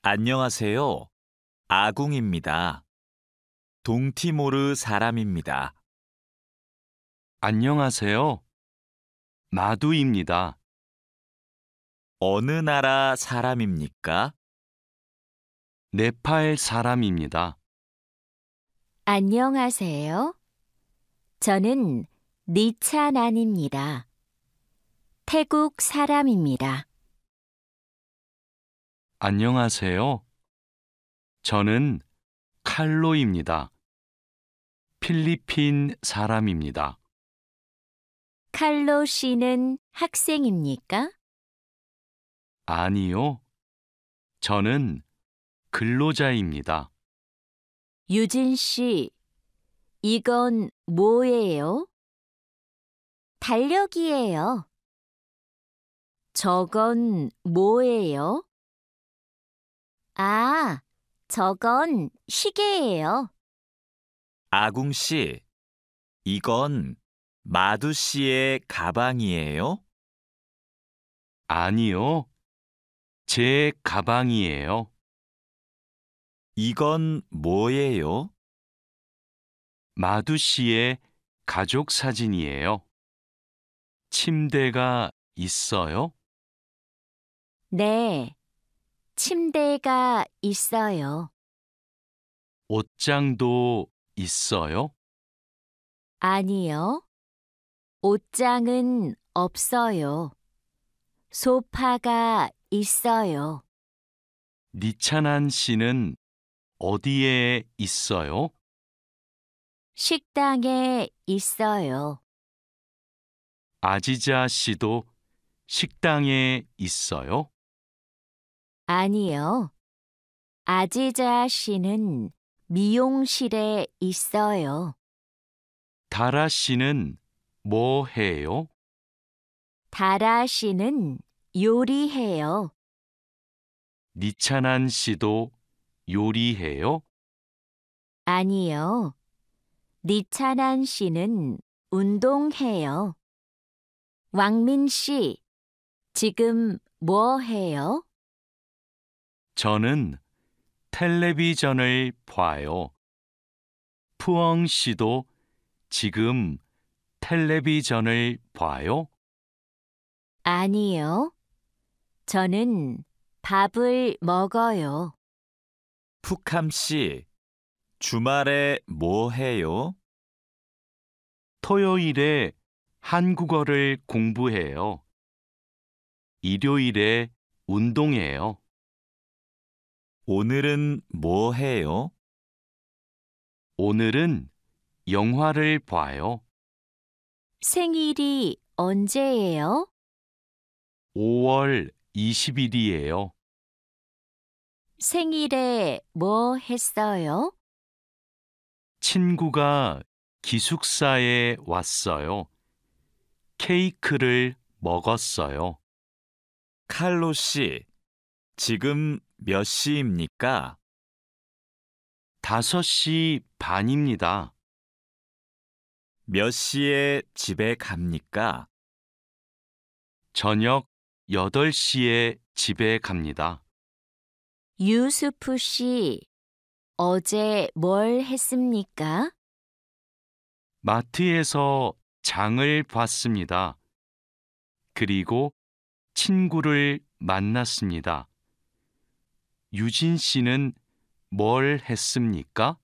안녕하세요. 아궁입니다. 동티모르 사람입니다. 안녕하세요. 마두입니다. 어느 나라 사람입니까? 네팔 사람입니다. 안녕하세요. 저는 니찬안입니다. 태국 사람입니다. 안녕하세요. 저는 칼로입니다. 필리핀 사람입니다. 칼로 씨는 학생입니까? 아니요. 저는 근로자입니다. 유진 씨, 이건 뭐예요? 달력이에요. 저건 뭐예요? 아, 저건 시계예요. 아궁 씨, 이건 마두 씨의 가방이에요? 아니요. 제 가방이에요. 이건 뭐예요? 마두 씨의 가족 사진이에요. 침대가 있어요? 네, 침대가 있어요. 옷장도 있어요? 아니요, 옷장은 없어요. 소파가 있어요. 니찬한 씨는 어디에 있어요? 식당에 있어요. 아지자 씨도 식당에 있어요? 아니요, 아지자 씨는 미용실에 있어요. 다라 씨는 뭐 해요? 다라 씨는 요리해요. 니찬한 씨도 요리해요? 아니요, 니찬한 씨는 운동해요. 왕민 씨, 지금 뭐 해요? 저는 텔레비전을 봐요. 푸엉 씨도 지금 텔레비전을 봐요? 아니요, 저는 밥을 먹어요. 푸캄 씨, 주말에 뭐 해요? 토요일에 한국어를 공부해요. 일요일에 운동해요. 오늘은 뭐 해요? 오늘은 영화를 봐요. 생일이 언제예요? 5월 20일이에요. 생일에 뭐 했어요? 친구가 기숙사에 왔어요. 케이크를 먹었어요. 칼로 씨, 지금 몇 시입니까? 5시 반입니다. 몇 시에 집에 갑니까? 저녁 8시에 집에 갑니다. 유수프 씨, 어제 뭘 했습니까? 마트에서 장을 봤습니다. 그리고 친구를 만났습니다. 유진 씨는 뭘 했습니까?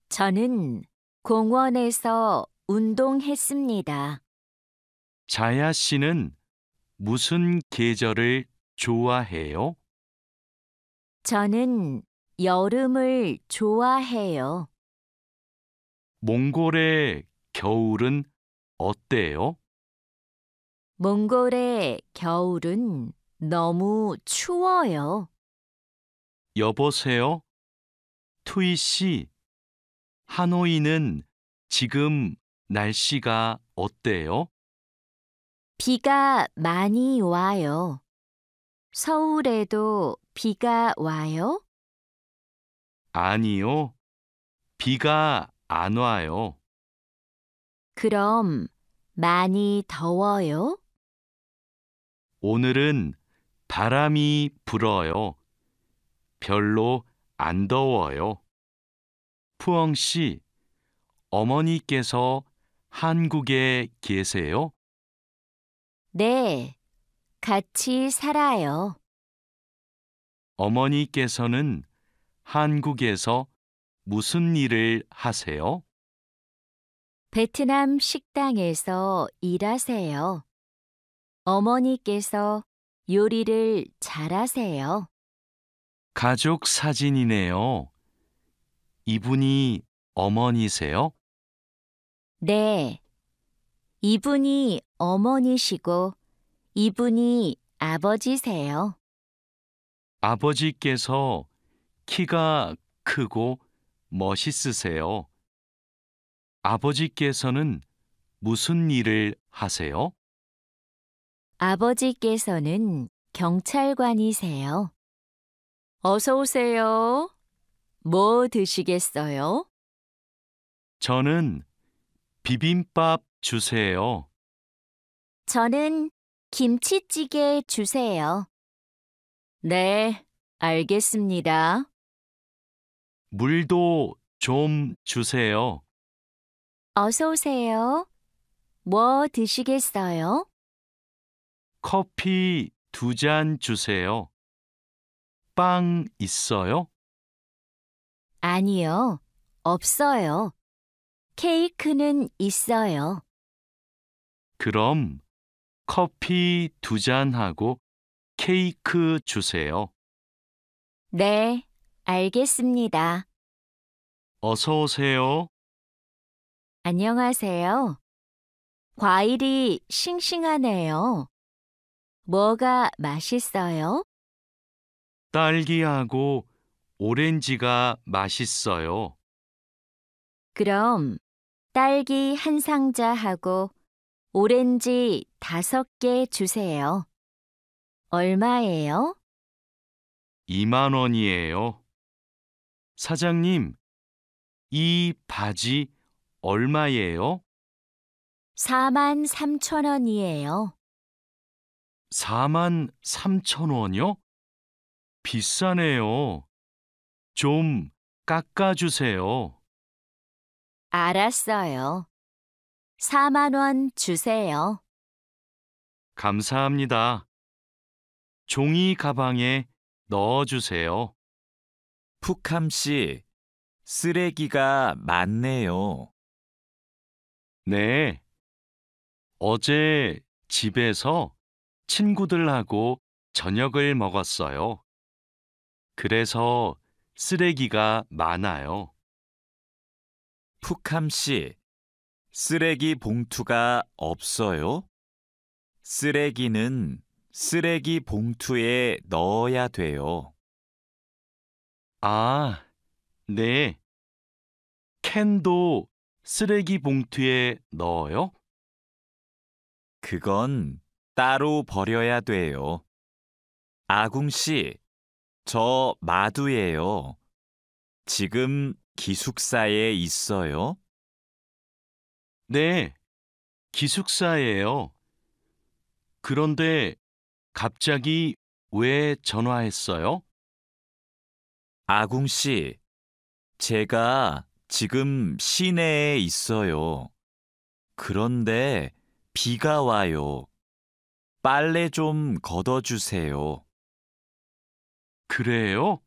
저는 공원에서 운동했습니다. 자야 씨는 무슨 계절을 좋아해요? 저는 여름을 좋아해요. 몽골의 겨울은 어때요? 몽골의 겨울은 너무 추워요. 여보세요? 투이 씨, 하노이는 지금 날씨가 어때요? 비가 많이 와요. 서울에도 비가 와요? 아니요. 비가 안 와요. 그럼 많이 더워요? 오늘은 바람이 불어요. 별로 안 더워요. 푸엉 씨, 어머니께서 한국에 계세요? 네, 같이 살아요. 어머니께서는 한국에서 무슨 일을 하세요? 베트남 식당에서 일하세요. 어머니께서 요리를 잘하세요. 가족 사진이네요. 이분이 어머니세요? 네, 이분이 어머니시고 이분이 아버지세요. 아버지께서 키가 크고 멋있으세요. 아버지께서는 무슨 일을 하세요? 아버지께서는 경찰관이세요. 어서 오세요. 뭐 드시겠어요? 저는 비빔밥 주세요. 저는 김치찌개 주세요. 네, 알겠습니다. 물도 좀 주세요. 어서 오세요. 뭐 드시겠어요? 커피 2잔 주세요. 빵 있어요? 아니요, 없어요. 케이크는 있어요. 그럼 커피 2잔하고 케이크 주세요. 네, 알겠습니다. 어서 오세요. 안녕하세요. 과일이 싱싱하네요. 뭐가 맛있어요? 딸기하고 오렌지가 맛있어요. 그럼 딸기 한 상자하고 오렌지 5개 주세요. 얼마예요? 2만 원이에요. 사장님, 이 바지 얼마예요? 43,000원이에요. 4만 3천 원이요? 비싸네요. 좀 깎아주세요. 알았어요. 4만 원 주세요. 감사합니다. 종이 가방에 넣어주세요. 푸캄 씨, 쓰레기가 많네요. 네. 어제 집에서 친구들하고 저녁을 먹었어요. 그래서 쓰레기가 많아요. 푸캄 씨, 쓰레기 봉투가 없어요? 쓰레기는 쓰레기 봉투에 넣어야 돼요. 아, 네. 캔도 쓰레기 봉투에 넣어요? 그건 따로 버려야 돼요. 아궁 씨, 저 마두예요. 지금 기숙사에 있어요? 네. 기숙사예요. 그런데 갑자기 왜 전화했어요? 아궁 씨, 제가 지금 시내에 있어요. 그런데 비가 와요. 빨래 좀 걷어주세요. 그래요?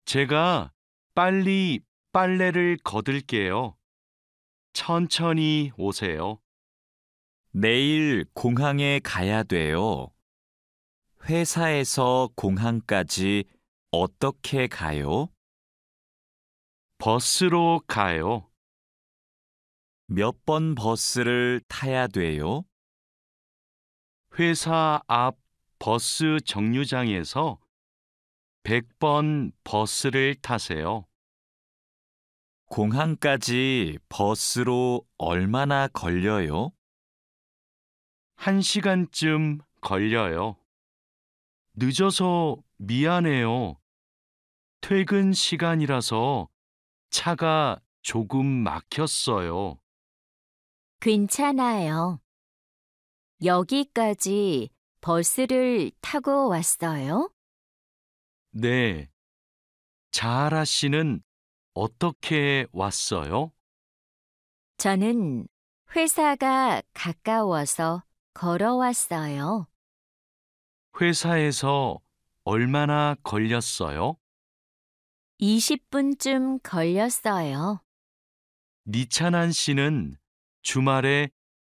제가 빨리 빨래를 걷을게요. 천천히 오세요. 내일 공항에 가야 돼요. 회사에서 공항까지 어떻게 가요? 버스로 가요. 몇 번 버스를 타야 돼요? 회사 앞 버스 정류장에서 100번 버스를 타세요. 공항까지 버스로 얼마나 걸려요? 1시간쯤 걸려요. 늦어서 미안해요. 퇴근 시간이라서 차가 조금 막혔어요. 괜찮아요. 여기까지 버스를 타고 왔어요? 네, 자하라 씨는 어떻게 왔어요? 저는 회사가 가까워서 걸어왔어요. 회사에서 얼마나 걸렸어요? 20분쯤 걸렸어요. 니찬한 씨는 주말에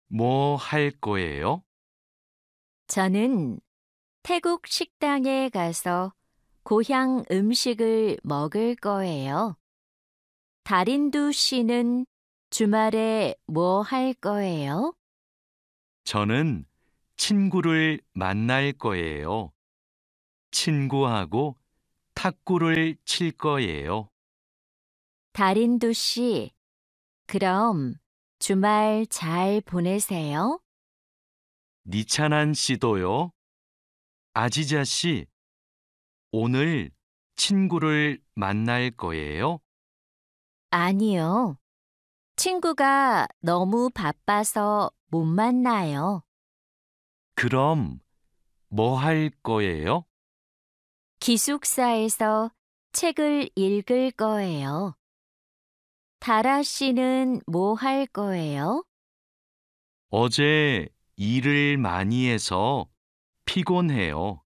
뭐 할 거예요? 저는 태국 식당에 가서 고향 음식을 먹을 거예요. 다린두 씨는 주말에 뭐 할 거예요? 저는 친구를 만날 거예요. 친구하고 탁구를 칠 거예요. 다린두 씨, 그럼 주말 잘 보내세요. 니찬한 씨도요. 아지자 씨, 오늘 친구를 만날 거예요? 아니요. 친구가 너무 바빠서 못 만나요. 그럼 뭐 할 거예요? 기숙사에서 책을 읽을 거예요. 다라 씨는 뭐 할 거예요? 어제 일을 많이 해서 피곤해요.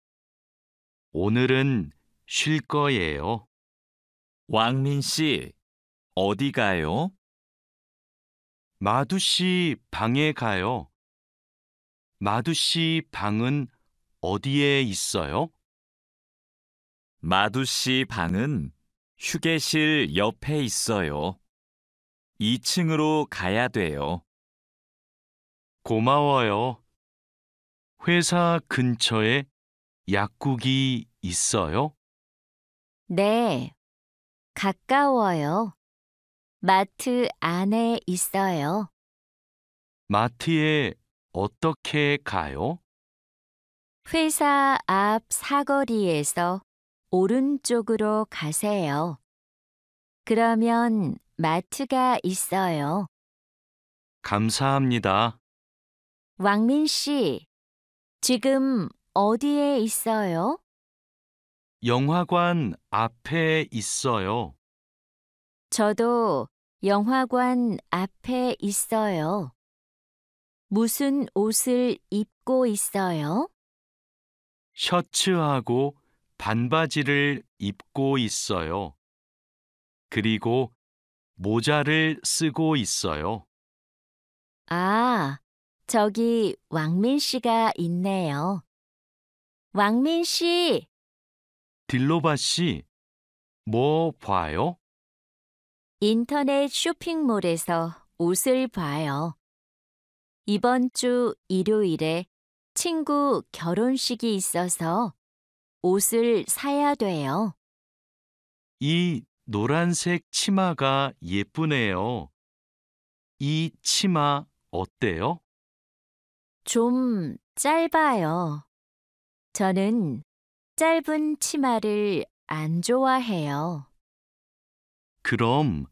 오늘은 쉴 거예요. 왕민 씨, 어디 가요? 마두 씨 방에 가요. 마두 씨 방은 어디에 있어요? 마두 씨 방은 휴게실 옆에 있어요. 2층으로 가야 돼요. 고마워요. 회사 근처에 약국이 있어요? 네, 가까워요. 마트 안에 있어요. 마트에 어떻게 가요? 회사 앞 사거리에서 오른쪽으로 가세요. 그러면 마트가 있어요. 감사합니다. 왕민 씨, 지금 어디에 있어요? 영화관 앞에 있어요. 저도 영화관 앞에 있어요. 무슨 옷을 입고 있어요? 셔츠하고 반바지를 입고 있어요. 그리고 모자를 쓰고 있어요. 아, 저기 왕민 씨가 있네요. 왕민 씨, 딜로바 씨, 뭐 봐요? 인터넷 쇼핑몰에서 옷을 봐요. 이번 주 일요일에 친구 결혼식이 있어서 옷을 사야 돼요. 이 노란색 치마가 예쁘네요. 이 치마 어때요? 좀 짧아요. 저는 짧은 치마를 안 좋아해요. 그럼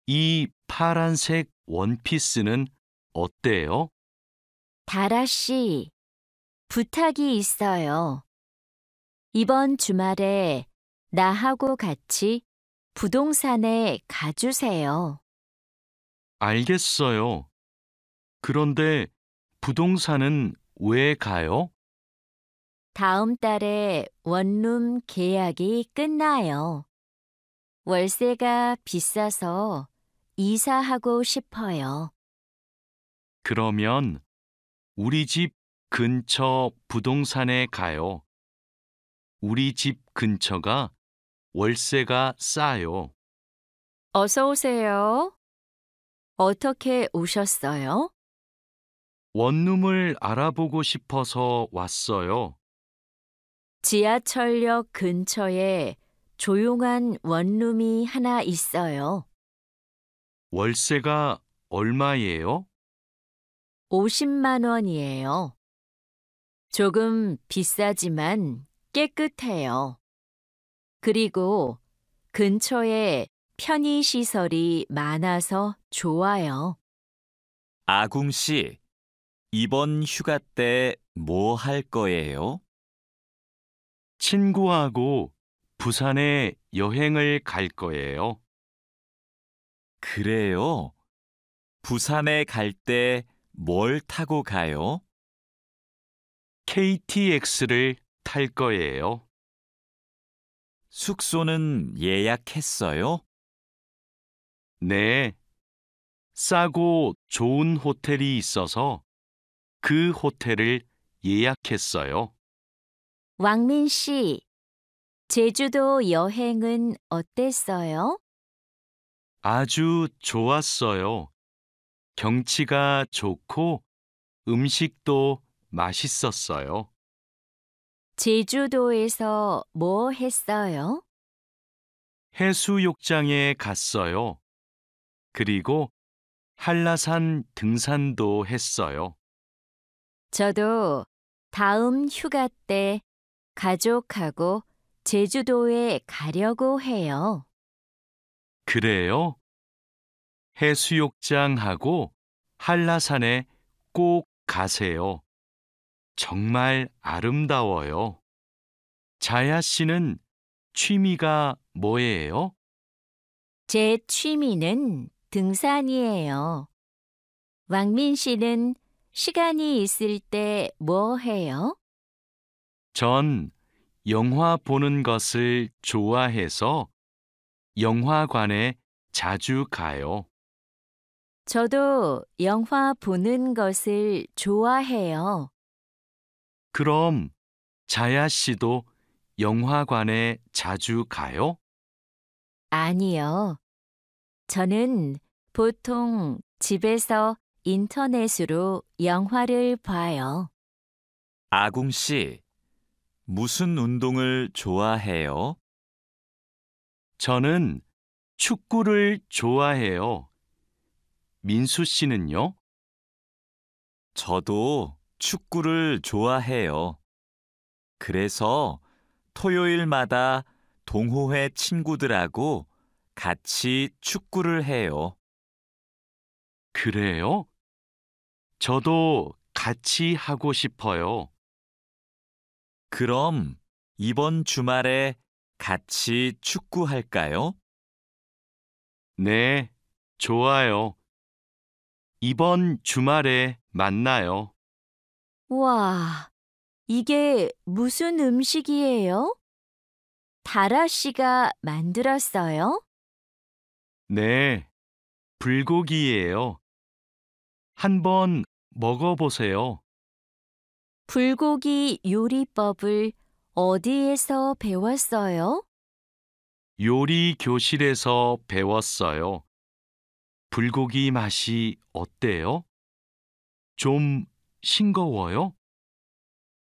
이 파란색 원피스는 어때요? 다라 씨, 부탁이 있어요. 이번 주말에 나하고 같이 부동산에 가주세요. 알겠어요. 그런데 부동산은 왜 가요? 다음 달에 원룸 계약이 끝나요. 월세가 비싸서 이사하고 싶어요. 그러면 우리 집 근처 부동산에 가요. 우리 집 근처가 월세가 싸요. 어서 오세요. 어떻게 오셨어요? 원룸을 알아보고 싶어서 왔어요. 지하철역 근처에 조용한 원룸이 하나 있어요. 월세가 얼마예요? 50만 원이에요. 조금 비싸지만 깨끗해요. 그리고 근처에 편의시설이 많아서 좋아요. 아궁 씨, 이번 휴가 때 뭐 할 거예요? 친구하고 부산에 여행을 갈 거예요. 그래요. 부산에 갈 때 뭘 타고 가요? KTX를 탈 거예요. 숙소는 예약했어요? 네. 싸고 좋은 호텔이 있어서 그 호텔을 예약했어요. 왕민 씨, 제주도 여행은 어땠어요? 아주 좋았어요. 경치가 좋고 음식도 맛있었어요. 제주도에서 뭐 했어요? 해수욕장에 갔어요. 그리고 한라산 등산도 했어요. 저도 다음 휴가 때 가족하고 제주도에 가려고 해요. 그래요? 해수욕장하고 한라산에 꼭 가세요. 정말 아름다워요. 자야 씨는 취미가 뭐예요? 제 취미는 등산이에요. 왕민 씨는 시간이 있을 때 뭐 해요? 전 영화 보는 것을 좋아해서 영화관에 자주 가요. 저도 영화 보는 것을 좋아해요. 그럼 자야 씨도 영화관에 자주 가요? 아니요. 저는 보통 집에서 인터넷으로 영화를 봐요. 아궁 씨, 무슨 운동을 좋아해요? 저는 축구를 좋아해요. 민수 씨는요? 저도 축구를 좋아해요. 그래서 토요일마다 동호회 친구들하고 같이 축구를 해요. 그래요? 저도 같이 하고 싶어요. 그럼 이번 주말에 같이 축구할까요? 네, 좋아요. 이번 주말에 만나요. 와, 이게 무슨 음식이에요? 다라 씨가 만들었어요? 네, 불고기예요. 한번 먹어보세요. 불고기 요리법을 어디에서 배웠어요? 요리 교실에서 배웠어요. 불고기 맛이 어때요? 좀 싱거워요?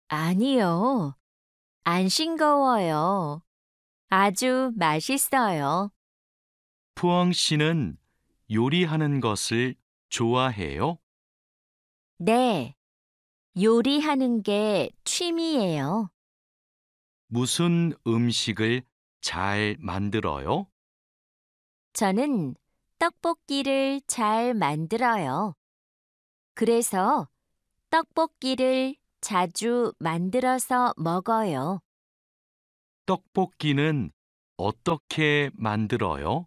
아니요. 안 싱거워요. 아주 맛있어요. 푸엉 씨는 요리하는 것을 좋아해요? 네, 요리하는 게 취미예요. 무슨 음식을 잘 만들어요? 저는 떡볶이를 잘 만들어요. 그래서 떡볶이를 자주 만들어서 먹어요. 떡볶이는 어떻게 만들어요?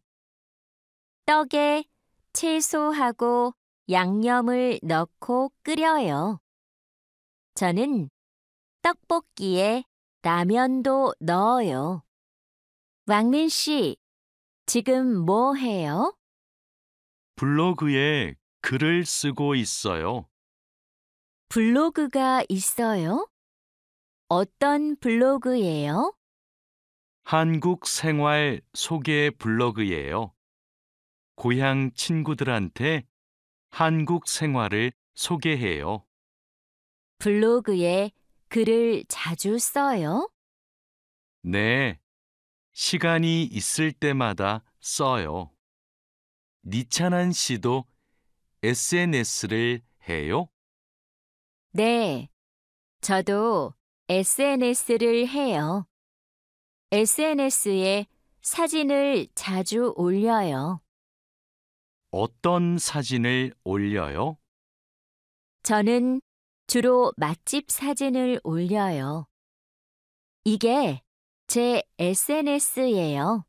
떡에 채소하고 양념을 넣고 끓여요. 저는 떡볶이에 라면도 넣어요. 왕민 씨, 지금 뭐 해요? 블로그에 글을 쓰고 있어요. 블로그가 있어요? 어떤 블로그예요? 한국 생활 소개 블로그예요. 고향 친구들한테 한국 생활을 소개해요. 블로그에 글을 자주 써요? 네, 시간이 있을 때마다 써요. 니찬한 씨도 SNS를 해요? 네, 저도 SNS를 해요. SNS에 사진을 자주 올려요. 어떤 사진을 올려요? 저는 주로 맛집 사진을 올려요. 이게 제 SNS예요.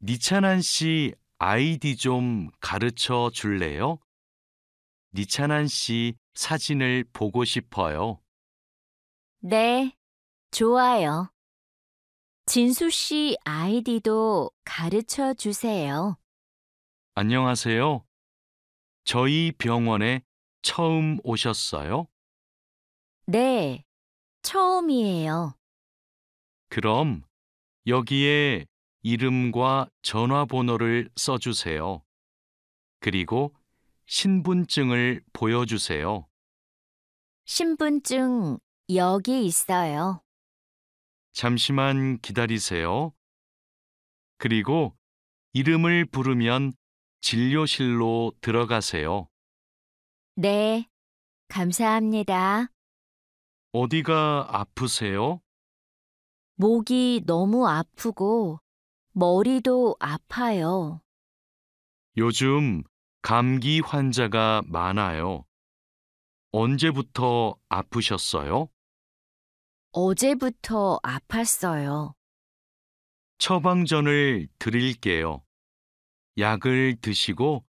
니찬한 씨 아이디 좀 가르쳐 줄래요? 니찬한 씨 사진을 보고 싶어요. 네, 좋아요. 진수 씨 아이디도 가르쳐 주세요. 안녕하세요. 저희 병원에 처음 오셨어요? 네, 처음이에요. 그럼 여기에 이름과 전화번호를 써주세요. 그리고 신분증을 보여주세요. 신분증 여기 있어요. 잠시만 기다리세요. 그리고 이름을 부르면 진료실로 들어가세요. 네, 감사합니다. 어디가 아프세요? 목이 너무 아프고 머리도 아파요. 요즘 감기 환자가 많아요. 언제부터 아프셨어요? 어제부터 아팠어요. 처방전을 드릴게요. 약을 드시고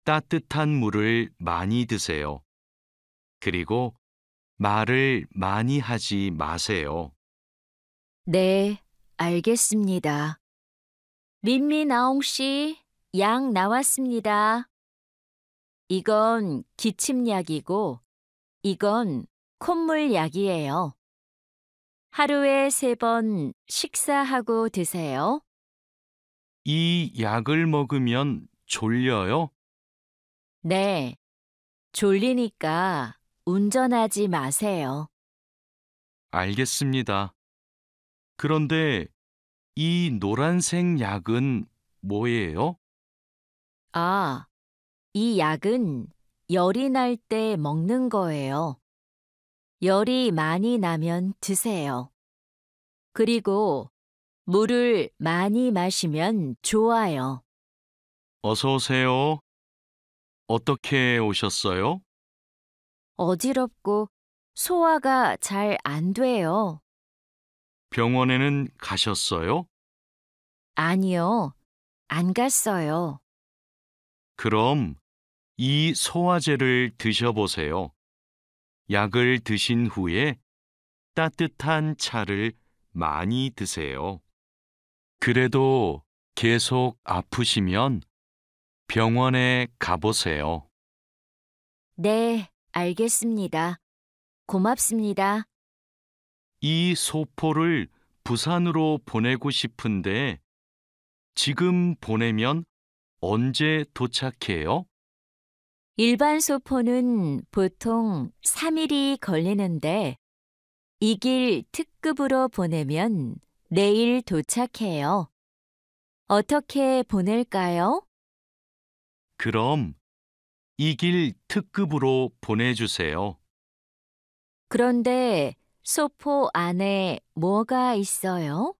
따뜻한 물을 많이 드세요. 그리고 말을 많이 하지 마세요. 네, 알겠습니다. 민미나옹 씨, 약 나왔습니다. 이건 기침약이고, 이건 콧물약이에요. 하루에 3번 식사하고 드세요. 이 약을 먹으면 졸려요? 네, 졸리니까 운전하지 마세요. 알겠습니다. 그런데 이 노란색 약은 뭐예요? 아, 이 약은 열이 날 때 먹는 거예요. 열이 많이 나면 드세요. 그리고 물을 많이 마시면 좋아요. 어서 오세요. 어떻게 오셨어요? 어지럽고 소화가 잘 안 돼요. 병원에는 가셨어요? 아니요, 안 갔어요. 그럼 이 소화제를 드셔보세요. 약을 드신 후에 따뜻한 차를 많이 드세요. 그래도 계속 아프시면 병원에 가보세요. 네, 알겠습니다. 고맙습니다. 이 소포를 부산으로 보내고 싶은데 지금 보내면 언제 도착해요? 일반 소포는 보통 3일이 걸리는데 이 길 특급으로 보내면 내일 도착해요. 어떻게 보낼까요? 그럼 이 길 특급으로 보내주세요. 그런데 소포 안에 뭐가 있어요?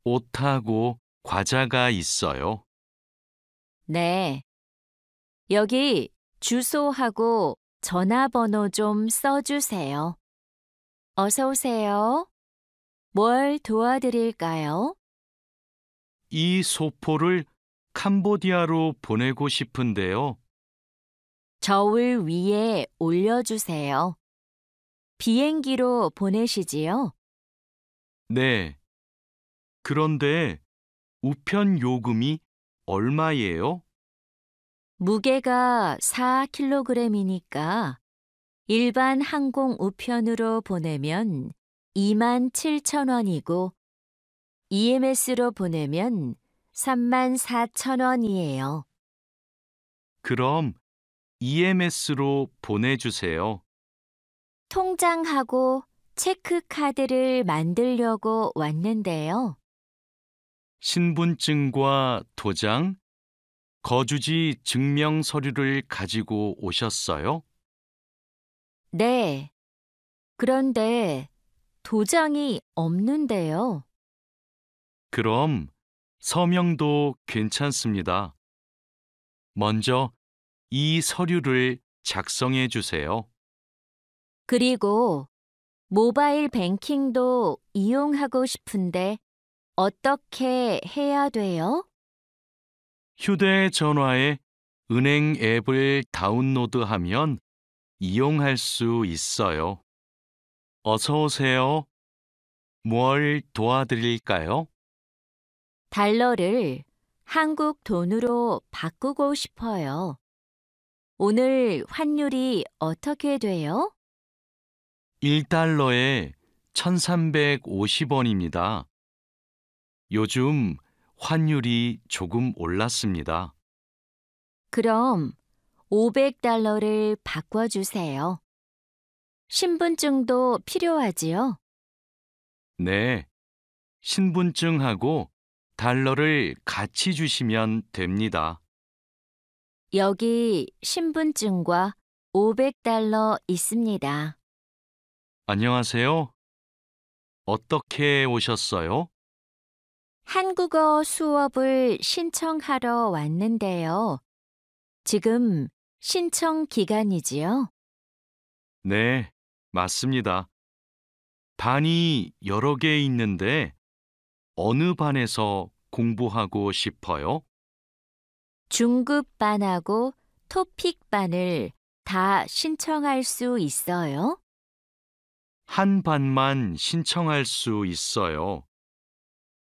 옷하고 과자가 있어요. 네. 여기 주소하고 전화번호 좀 써주세요. 어서 오세요. 뭘 도와드릴까요? 이 소포를 캄보디아로 보내고 싶은데요. 저울 위에 올려주세요. 비행기로 보내시지요? 네. 그런데 우편 요금이 얼마예요? 무게가 4kg이니까 일반 항공 우편으로 보내면 27,000원이고 EMS로 보내면 34,000원이에요. 그럼 EMS로 보내주세요. 통장하고 체크카드를 만들려고 왔는데요. 신분증과 도장, 거주지 증명 서류를 가지고 오셨어요? 네. 그런데 도장이 없는데요. 그럼 서명도 괜찮습니다. 먼저 이 서류를 작성해 주세요. 그리고 모바일 뱅킹도 이용하고 싶은데 어떻게 해야 돼요? 휴대전화에 은행 앱을 다운로드하면 이용할 수 있어요. 어서 오세요. 뭘 도와드릴까요? 달러를 한국 돈으로 바꾸고 싶어요. 오늘 환율이 어떻게 돼요? 1달러에 1,350원입니다. 요즘 환율이 조금 올랐습니다. 그럼 500달러를 바꿔주세요. 신분증도 필요하지요? 네, 신분증하고 달러를 같이 주시면 됩니다. 여기 신분증과 500달러 있습니다. 안녕하세요. 어떻게 오셨어요? 한국어 수업을 신청하러 왔는데요. 지금 신청 기간이지요? 네, 맞습니다. 반이 여러 개 있는데 어느 반에서 공부하고 싶어요? 중급반하고 토픽반을 다 신청할 수 있어요? 한 반만 신청할 수 있어요.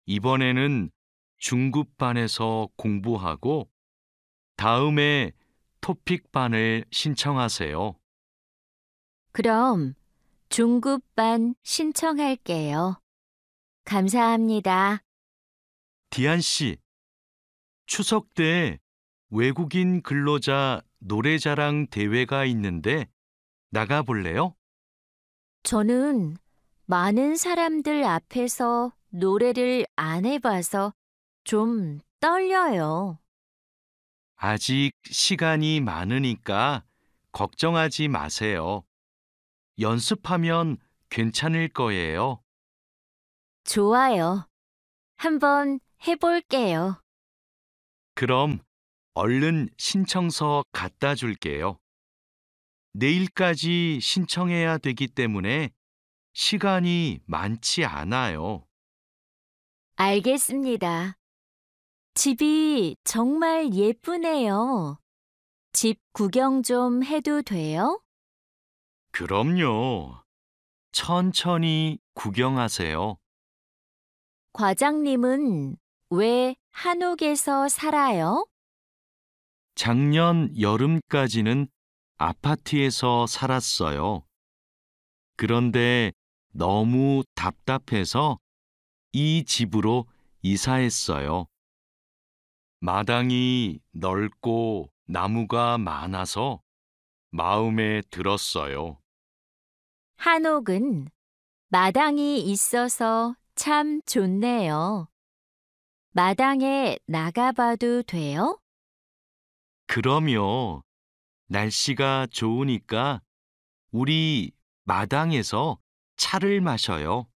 이번에는 중급반에서 공부하고 다음에 토픽반을 신청하세요. 그럼 중급반 신청할게요. 감사합니다. 디안 씨, 추석 때 외국인 근로자 노래자랑 대회가 있는데 나가볼래요? 저는 많은 사람들 앞에서 노래를 안 해봐서 좀 떨려요. 아직 시간이 많으니까 걱정하지 마세요. 연습하면 괜찮을 거예요. 좋아요. 한번 해볼게요. 그럼 얼른 신청서 갖다 줄게요. 내일까지 신청해야 되기 때문에 시간이 많지 않아요. 알겠습니다. 집이 정말 예쁘네요. 집 구경 좀 해도 돼요? 그럼요. 천천히 구경하세요. 과장님은 왜 한옥에서 살아요? 작년 여름까지는 아파트에서 살았어요. 그런데 너무 답답해서 이 집으로 이사했어요. 마당이 넓고 나무가 많아서 마음에 들었어요. 한옥은 마당이 있어서 참 좋네요. 마당에 나가봐도 돼요? 그럼요. 날씨가 좋으니까 우리 마당에서 차를 마셔요.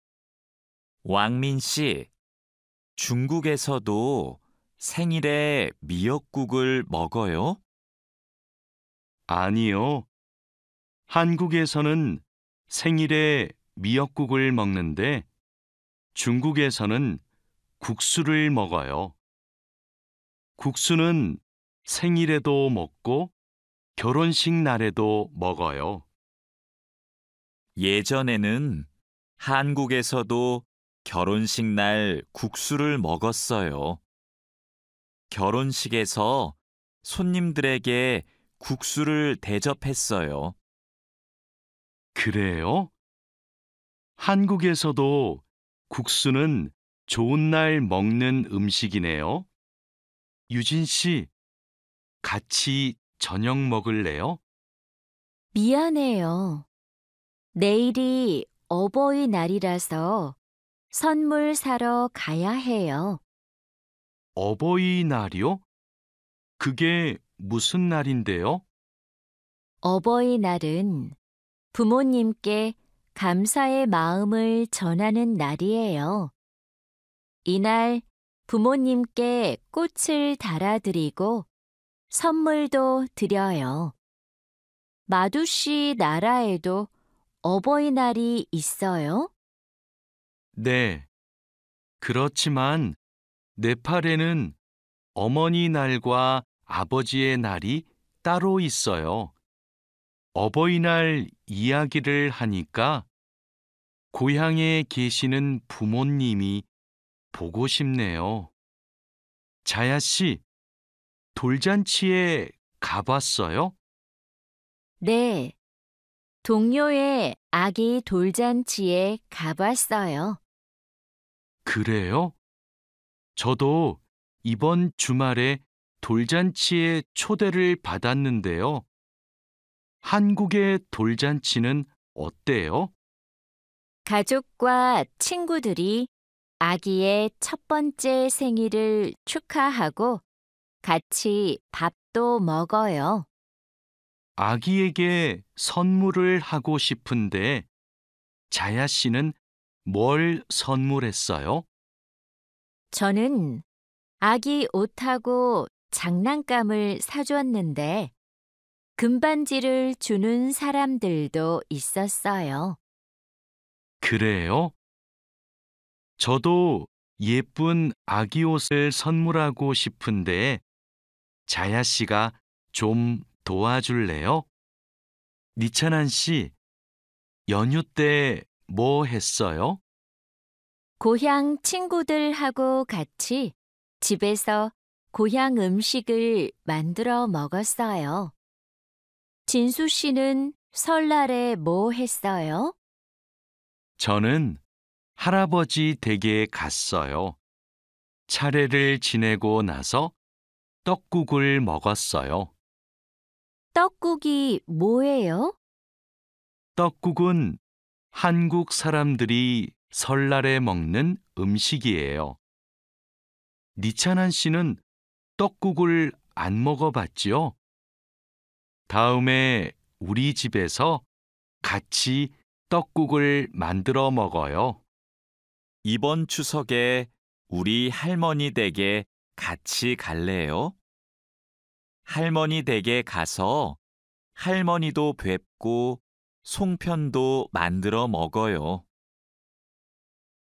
왕민 씨, 중국에서도 생일에 미역국을 먹어요? 아니요. 한국에서는 생일에 미역국을 먹는데 중국에서는 국수를 먹어요. 국수는 생일에도 먹고 결혼식 날에도 먹어요. 예전에는 한국에서도 결혼식 날 국수를 먹었어요. 결혼식에서 손님들에게 국수를 대접했어요. 그래요? 한국에서도 국수는 좋은 날 먹는 음식이네요. 유진 씨, 같이 저녁 먹을래요? 미안해요. 내일이 어버이날이라서 선물 사러 가야 해요. 어버이날이요? 그게 무슨 날인데요? 어버이날은 부모님께 감사의 마음을 전하는 날이에요. 이날 부모님께 꽃을 달아드리고 선물도 드려요. 마두씨 나라에도 어버이날이 있어요? 네. 그렇지만 네팔에는 어머니 날과 아버지의 날이 따로 있어요. 어버이날 이야기를 하니까 고향에 계시는 부모님이 보고 싶네요. 자야 씨, 돌잔치에 가봤어요? 네. 동료의 아기 돌잔치에 가봤어요. 그래요? 저도 이번 주말에 돌잔치에 초대를 받았는데요. 한국의 돌잔치는 어때요? 가족과 친구들이 아기의 첫 번째 생일을 축하하고 같이 밥도 먹어요. 아기에게 선물을 하고 싶은데 자야 씨는 뭘 선물했어요? 저는 아기 옷하고 장난감을 사줬는데 금반지를 주는 사람들도 있었어요. 그래요? 저도 예쁜 아기 옷을 선물하고 싶은데 자야 씨가 좀 도와줄래요? 니찬한 씨, 연휴 때 뭐 했어요? 고향 친구들하고 같이 집에서 고향 음식을 만들어 먹었어요. 진수 씨는 설날에 뭐 했어요? 저는 할아버지 댁에 갔어요. 차례를 지내고 나서 떡국을 먹었어요. 떡국이 뭐예요? 떡국은 한국 사람들이 설날에 먹는 음식이에요. 니찬한 씨는 떡국을 안 먹어봤지요? 다음에 우리 집에서 같이 떡국을 만들어 먹어요. 이번 추석에 우리 할머니 댁에 같이 갈래요? 할머니 댁에 가서 할머니도 뵙고 송편도 만들어 먹어요.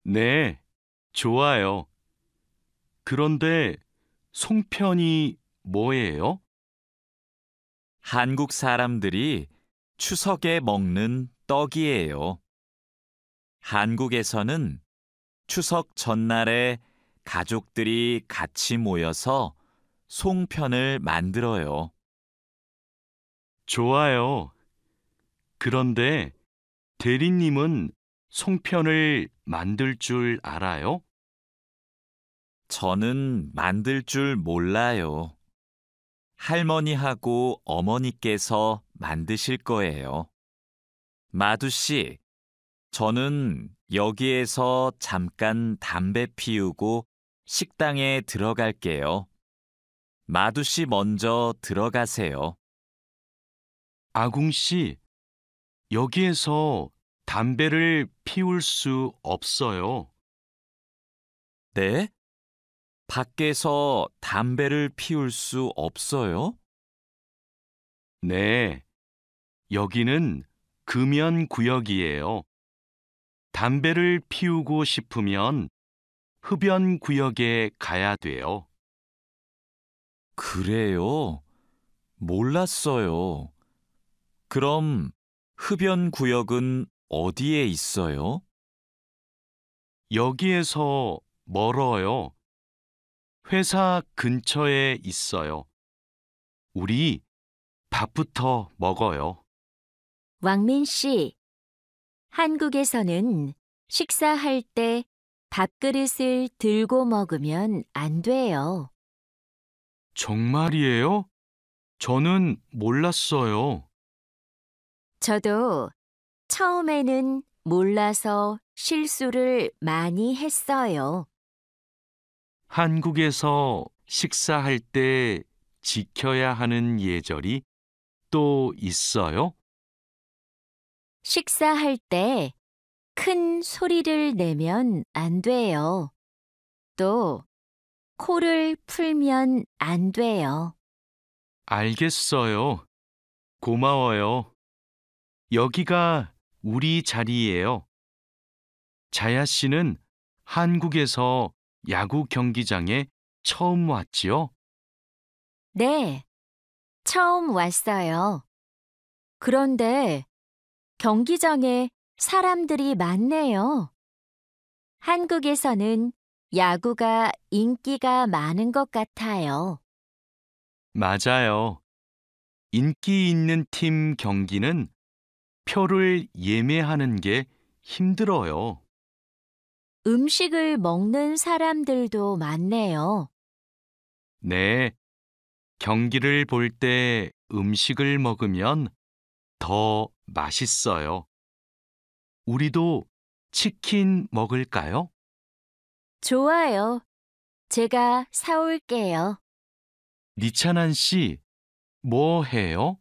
네, 좋아요. 그런데 송편이 뭐예요? 한국 사람들이 추석에 먹는 떡이에요. 한국에서는 추석 전날에 가족들이 같이 모여서 송편을 만들어요. 좋아요. 그런데 대리님은 송편을 만들 줄 알아요? 저는 만들 줄 몰라요. 할머니하고 어머니께서 만드실 거예요. 마두 씨, 저는 여기에서 잠깐 담배 피우고 식당에 들어갈게요. 마두 씨 먼저 들어가세요. 아궁 씨, 여기에서 담배를 피울 수 없어요. 네? 밖에서 담배를 피울 수 없어요? 네, 여기는 금연 구역이에요. 담배를 피우고 싶으면 흡연 구역에 가야 돼요. 그래요? 몰랐어요. 그럼 흡연 구역은 어디에 있어요? 여기에서 멀어요. 회사 근처에 있어요. 우리 밥부터 먹어요. 왕민 씨, 한국에서는 식사할 때 밥그릇을 들고 먹으면 안 돼요. 정말이에요? 저는 몰랐어요. 저도 처음에는 몰라서 실수를 많이 했어요. 한국에서 식사할 때 지켜야 하는 예절이 또 있어요? 식사할 때 큰 소리를 내면 안 돼요. 또 코를 풀면 안 돼요. 알겠어요. 고마워요. 여기가 우리 자리예요. 자야 씨는 한국에서 야구 경기장에 처음 왔지요? 네, 처음 왔어요. 그런데 경기장에 사람들이 많네요. 한국에서는 야구가 인기가 많은 것 같아요. 맞아요. 인기 있는 팀 경기는 표를 예매하는 게 힘들어요. 음식을 먹는 사람들도 많네요. 네, 경기를 볼 때 음식을 먹으면 더 맛있어요. 우리도 치킨 먹을까요? 좋아요. 제가 사올게요. 니찬한 씨, 뭐 해요?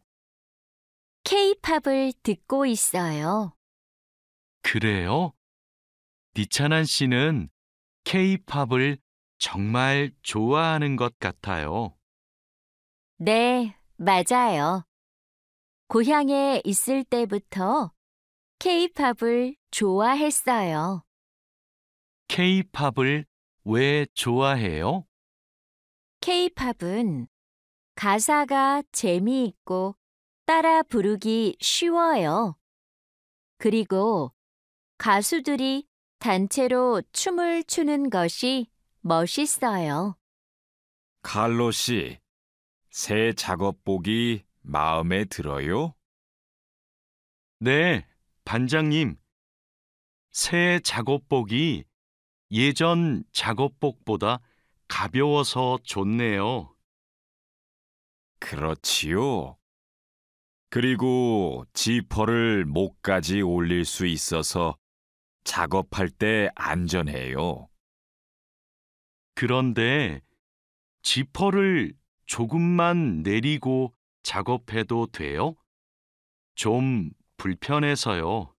K-팝을 듣고 있어요. 그래요? 니찬한 씨는 K-팝을 정말 좋아하는 것 같아요. 네, 맞아요. 고향에 있을 때부터 K-팝을 좋아했어요. K-팝을 왜 좋아해요? K-팝은 가사가 재미있고 따라 부르기 쉬워요. 그리고 가수들이 단체로 춤을 추는 것이 멋있어요. 칼로 씨, 새 작업복이 마음에 들어요? 네, 반장님. 새 작업복이 예전 작업복보다 가벼워서 좋네요. 그렇지요. 그리고 지퍼를 목까지 올릴 수 있어서 작업할 때 안전해요. 그런데 지퍼를 조금만 내리고 작업해도 돼요? 좀 불편해서요.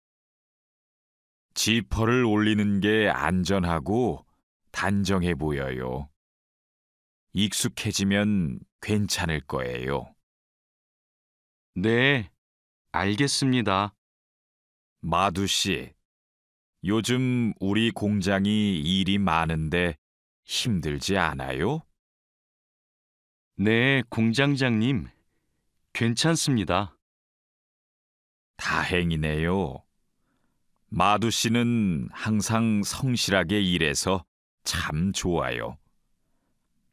지퍼를 올리는 게 안전하고 단정해 보여요. 익숙해지면 괜찮을 거예요. 네, 알겠습니다. 마두 씨, 요즘 우리 공장이 일이 많은데 힘들지 않아요? 네, 공장장님. 괜찮습니다. 다행이네요. 마두 씨는 항상 성실하게 일해서 참 좋아요.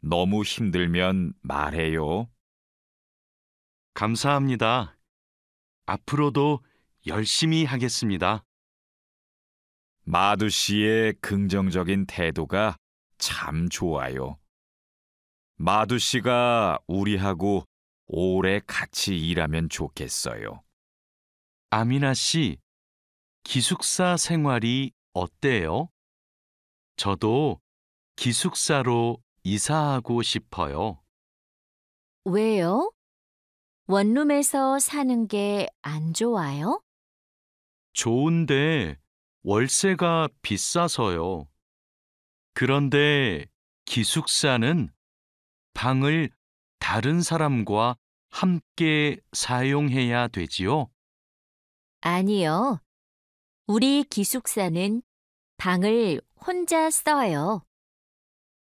너무 힘들면 말해요. 감사합니다. 앞으로도 열심히 하겠습니다. 마두 씨의 긍정적인 태도가 참 좋아요. 마두 씨가 우리하고 오래 같이 일하면 좋겠어요. 아미나 씨, 기숙사 생활이 어때요? 저도 기숙사로 이사하고 싶어요. 왜요? 원룸에서 사는 게 안 좋아요? 좋은데 월세가 비싸서요. 그런데 기숙사는 방을 다른 사람과 함께 사용해야 되지요? 아니요. 우리 기숙사는 방을 혼자 써요.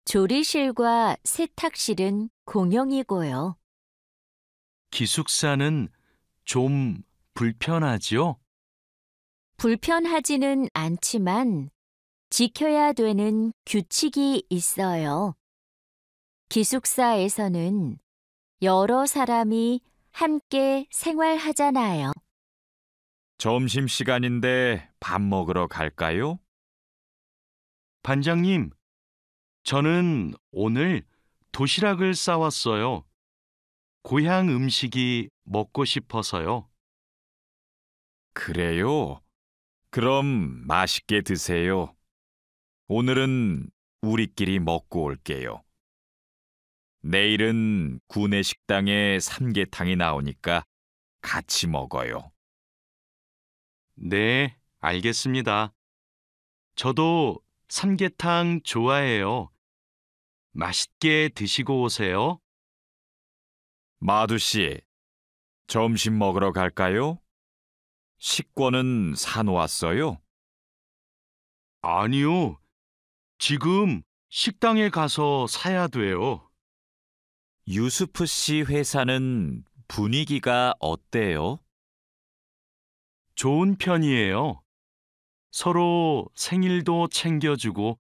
조리실과 세탁실은 공용이고요. 기숙사는 좀 불편하지요? 불편하지는 않지만 지켜야 되는 규칙이 있어요. 기숙사에서는 여러 사람이 함께 생활하잖아요. 점심시간인데 밥 먹으러 갈까요? 반장님, 저는 오늘 도시락을 싸왔어요. 고향 음식이 먹고 싶어서요. 그래요. 그럼 맛있게 드세요. 오늘은 우리끼리 먹고 올게요. 내일은 구내 식당에 삼계탕이 나오니까 같이 먹어요. 네, 알겠습니다. 저도 삼계탕 좋아해요. 맛있게 드시고 오세요. 마두 씨, 점심 먹으러 갈까요? 식권은 사놓았어요? 아니요. 지금 식당에 가서 사야 돼요. 유수프 씨 회사는 분위기가 어때요? 좋은 편이에요. 서로 생일도 챙겨주고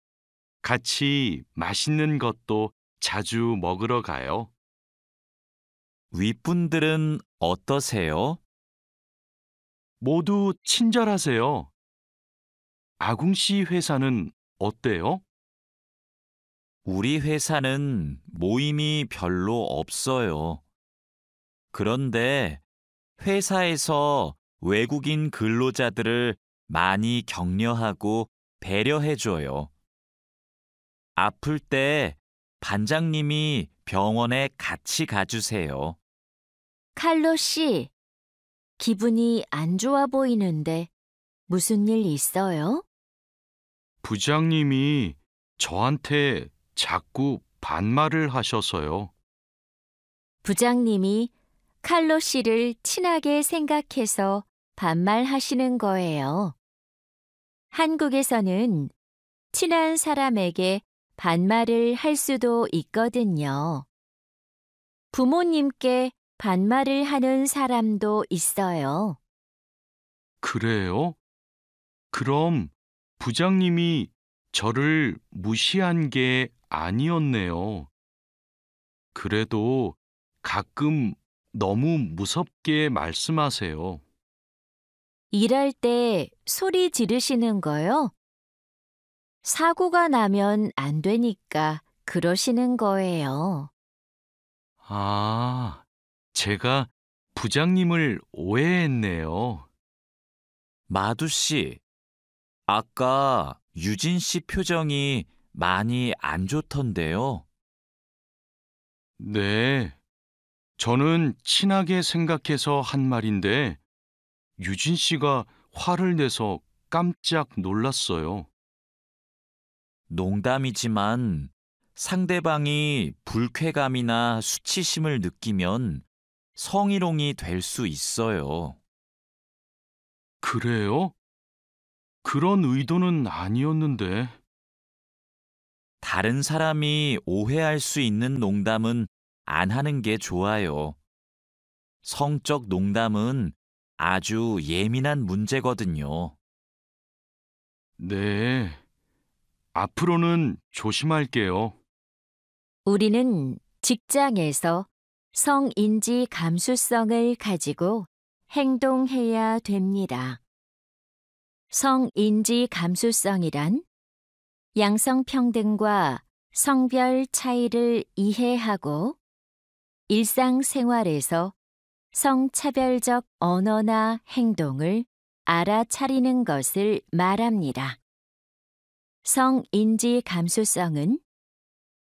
같이 맛있는 것도 자주 먹으러 가요. 윗분들은 어떠세요? 모두 친절하세요. 아궁 씨 회사는 어때요? 우리 회사는 모임이 별로 없어요. 그런데 회사에서 외국인 근로자들을 많이 격려하고 배려해줘요. 아플 때 반장님이 병원에 같이 가주세요. 칼로 씨, 기분이 안 좋아 보이는데 무슨 일 있어요? 부장님이 저한테 자꾸 반말을 하셔서요. 부장님이 칼로 씨를 친하게 생각해서 반말하시는 거예요. 한국에서는 친한 사람에게 반말을 할 수도 있거든요. 부모님께 반말을 하는 사람도 있어요. 그래요? 그럼 부장님이 저를 무시한 게 아니었네요. 그래도 가끔 너무 무섭게 말씀하세요. 일할 때 소리 지르시는 거요? 사고가 나면 안 되니까 그러시는 거예요. 아, 제가 부장님을 오해했네요. 마두 씨, 아까 유진 씨 표정이 많이 안 좋던데요. 네, 저는 친하게 생각해서 한 말인데 유진 씨가 화를 내서 깜짝 놀랐어요. 농담이지만 상대방이 불쾌감이나 수치심을 느끼면 성희롱이 될 수 있어요. 그래요? 그런 의도는 아니었는데. 다른 사람이 오해할 수 있는 농담은 안 하는 게 좋아요. 성적 농담은 아주 예민한 문제거든요. 네, 앞으로는 조심할게요. 우리는 직장에서 성인지 감수성을 가지고 행동해야 됩니다. 성인지 감수성이란 양성평등과 성별 차이를 이해하고 일상생활에서 성차별적 언어나 행동을 알아차리는 것을 말합니다. 성인지 감수성은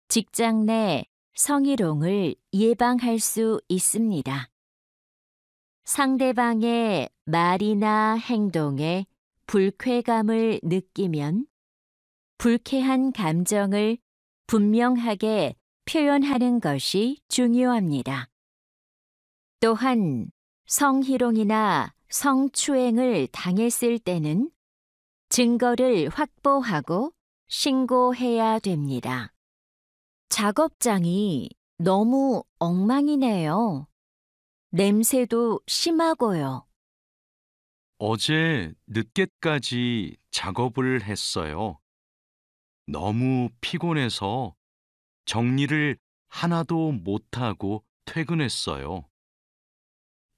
직장 내 성희롱을 예방할 수 있습니다. 상대방의 말이나 행동에 불쾌감을 느끼면 불쾌한 감정을 분명하게 표현하는 것이 중요합니다. 또한 성희롱이나 성추행을 당했을 때는 증거를 확보하고 신고해야 됩니다. 작업장이 너무 엉망이네요. 냄새도 심하고요. 어제 늦게까지 작업을 했어요. 너무 피곤해서 정리를 하나도 못하고 퇴근했어요.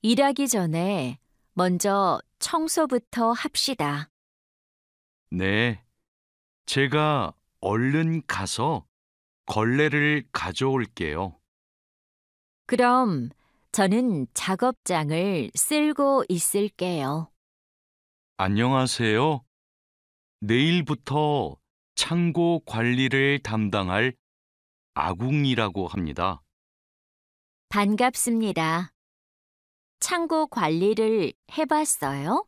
일하기 전에 먼저 청소부터 합시다. 네, 제가 얼른 가서 걸레를 가져올게요. 그럼 저는 작업장을 쓸고 있을게요. 안녕하세요. 내일부터 창고 관리를 담당할 아궁이라고 합니다. 반갑습니다. 창고 관리를 해봤어요?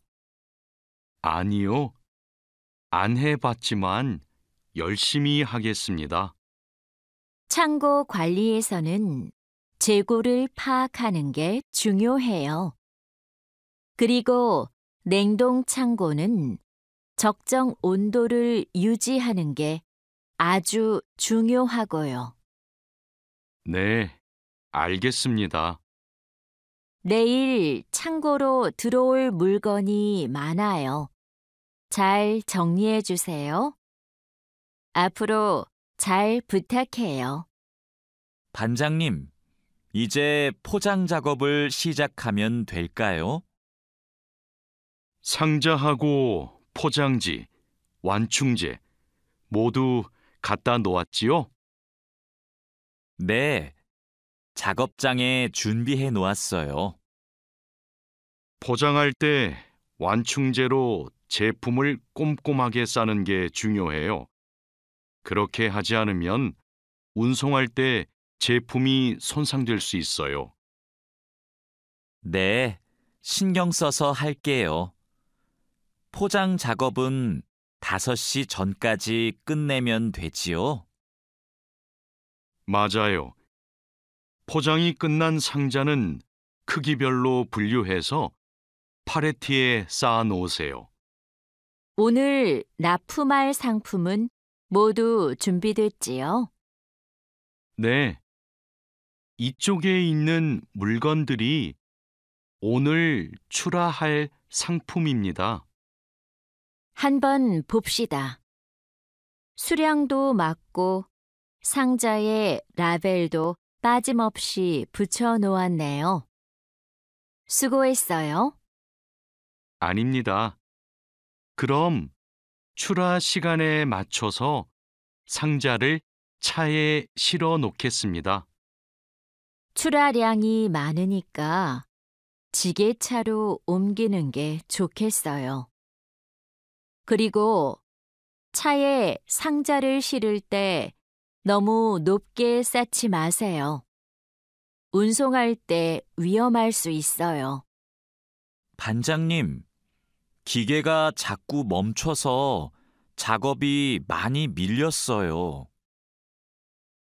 아니요, 안 해봤지만 열심히 하겠습니다. 창고 관리에서는 재고를 파악하는 게 중요해요. 그리고 냉동 창고는 적정 온도를 유지하는 게 아주 중요하고요. 네, 알겠습니다. 내일 창고로 들어올 물건이 많아요. 잘 정리해 주세요. 앞으로 잘 부탁해요. 반장님, 이제 포장 작업을 시작하면 될까요? 상자하고 포장지, 완충제 모두 갖다 놓았지요? 네, 작업장에 준비해 놓았어요. 포장할 때 완충제로 제품을 꼼꼼하게 싸는 게 중요해요. 그렇게 하지 않으면 운송할 때 제품이 손상될 수 있어요. 네, 신경 써서 할게요. 포장 작업은 5시 전까지 끝내면 되지요? 맞아요. 포장이 끝난 상자는 크기별로 분류해서 팔레트에 쌓아 놓으세요. 오늘 납품할 상품은 모두 준비됐지요? 네. 이쪽에 있는 물건들이 오늘 출하할 상품입니다. 한번 봅시다. 수량도 맞고 상자에 라벨도 빠짐없이 붙여 놓았네요. 수고했어요. 아닙니다. 그럼 출하 시간에 맞춰서 상자를 차에 실어 놓겠습니다. 출하량이 많으니까 지게차로 옮기는 게 좋겠어요. 그리고 차에 상자를 실을 때 너무 높게 쌓지 마세요. 운송할 때 위험할 수 있어요. 반장님, 기계가 자꾸 멈춰서 작업이 많이 밀렸어요.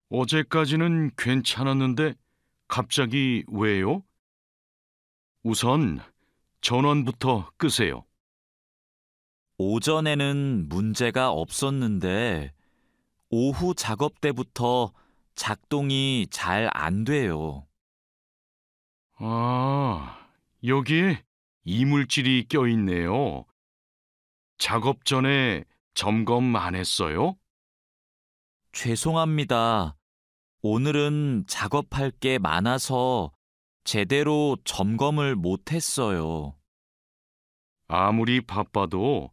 어제까지는 괜찮았는데 갑자기 왜요? 우선 전원부터 끄세요. 오전에는 문제가 없었는데 오후 작업 때부터 작동이 잘 안 돼요. 아, 여기에 이물질이 껴있네요. 작업 전에 점검 안 했어요? 죄송합니다. 오늘은 작업할 게 많아서 제대로 점검을 못 했어요. 아무리 바빠도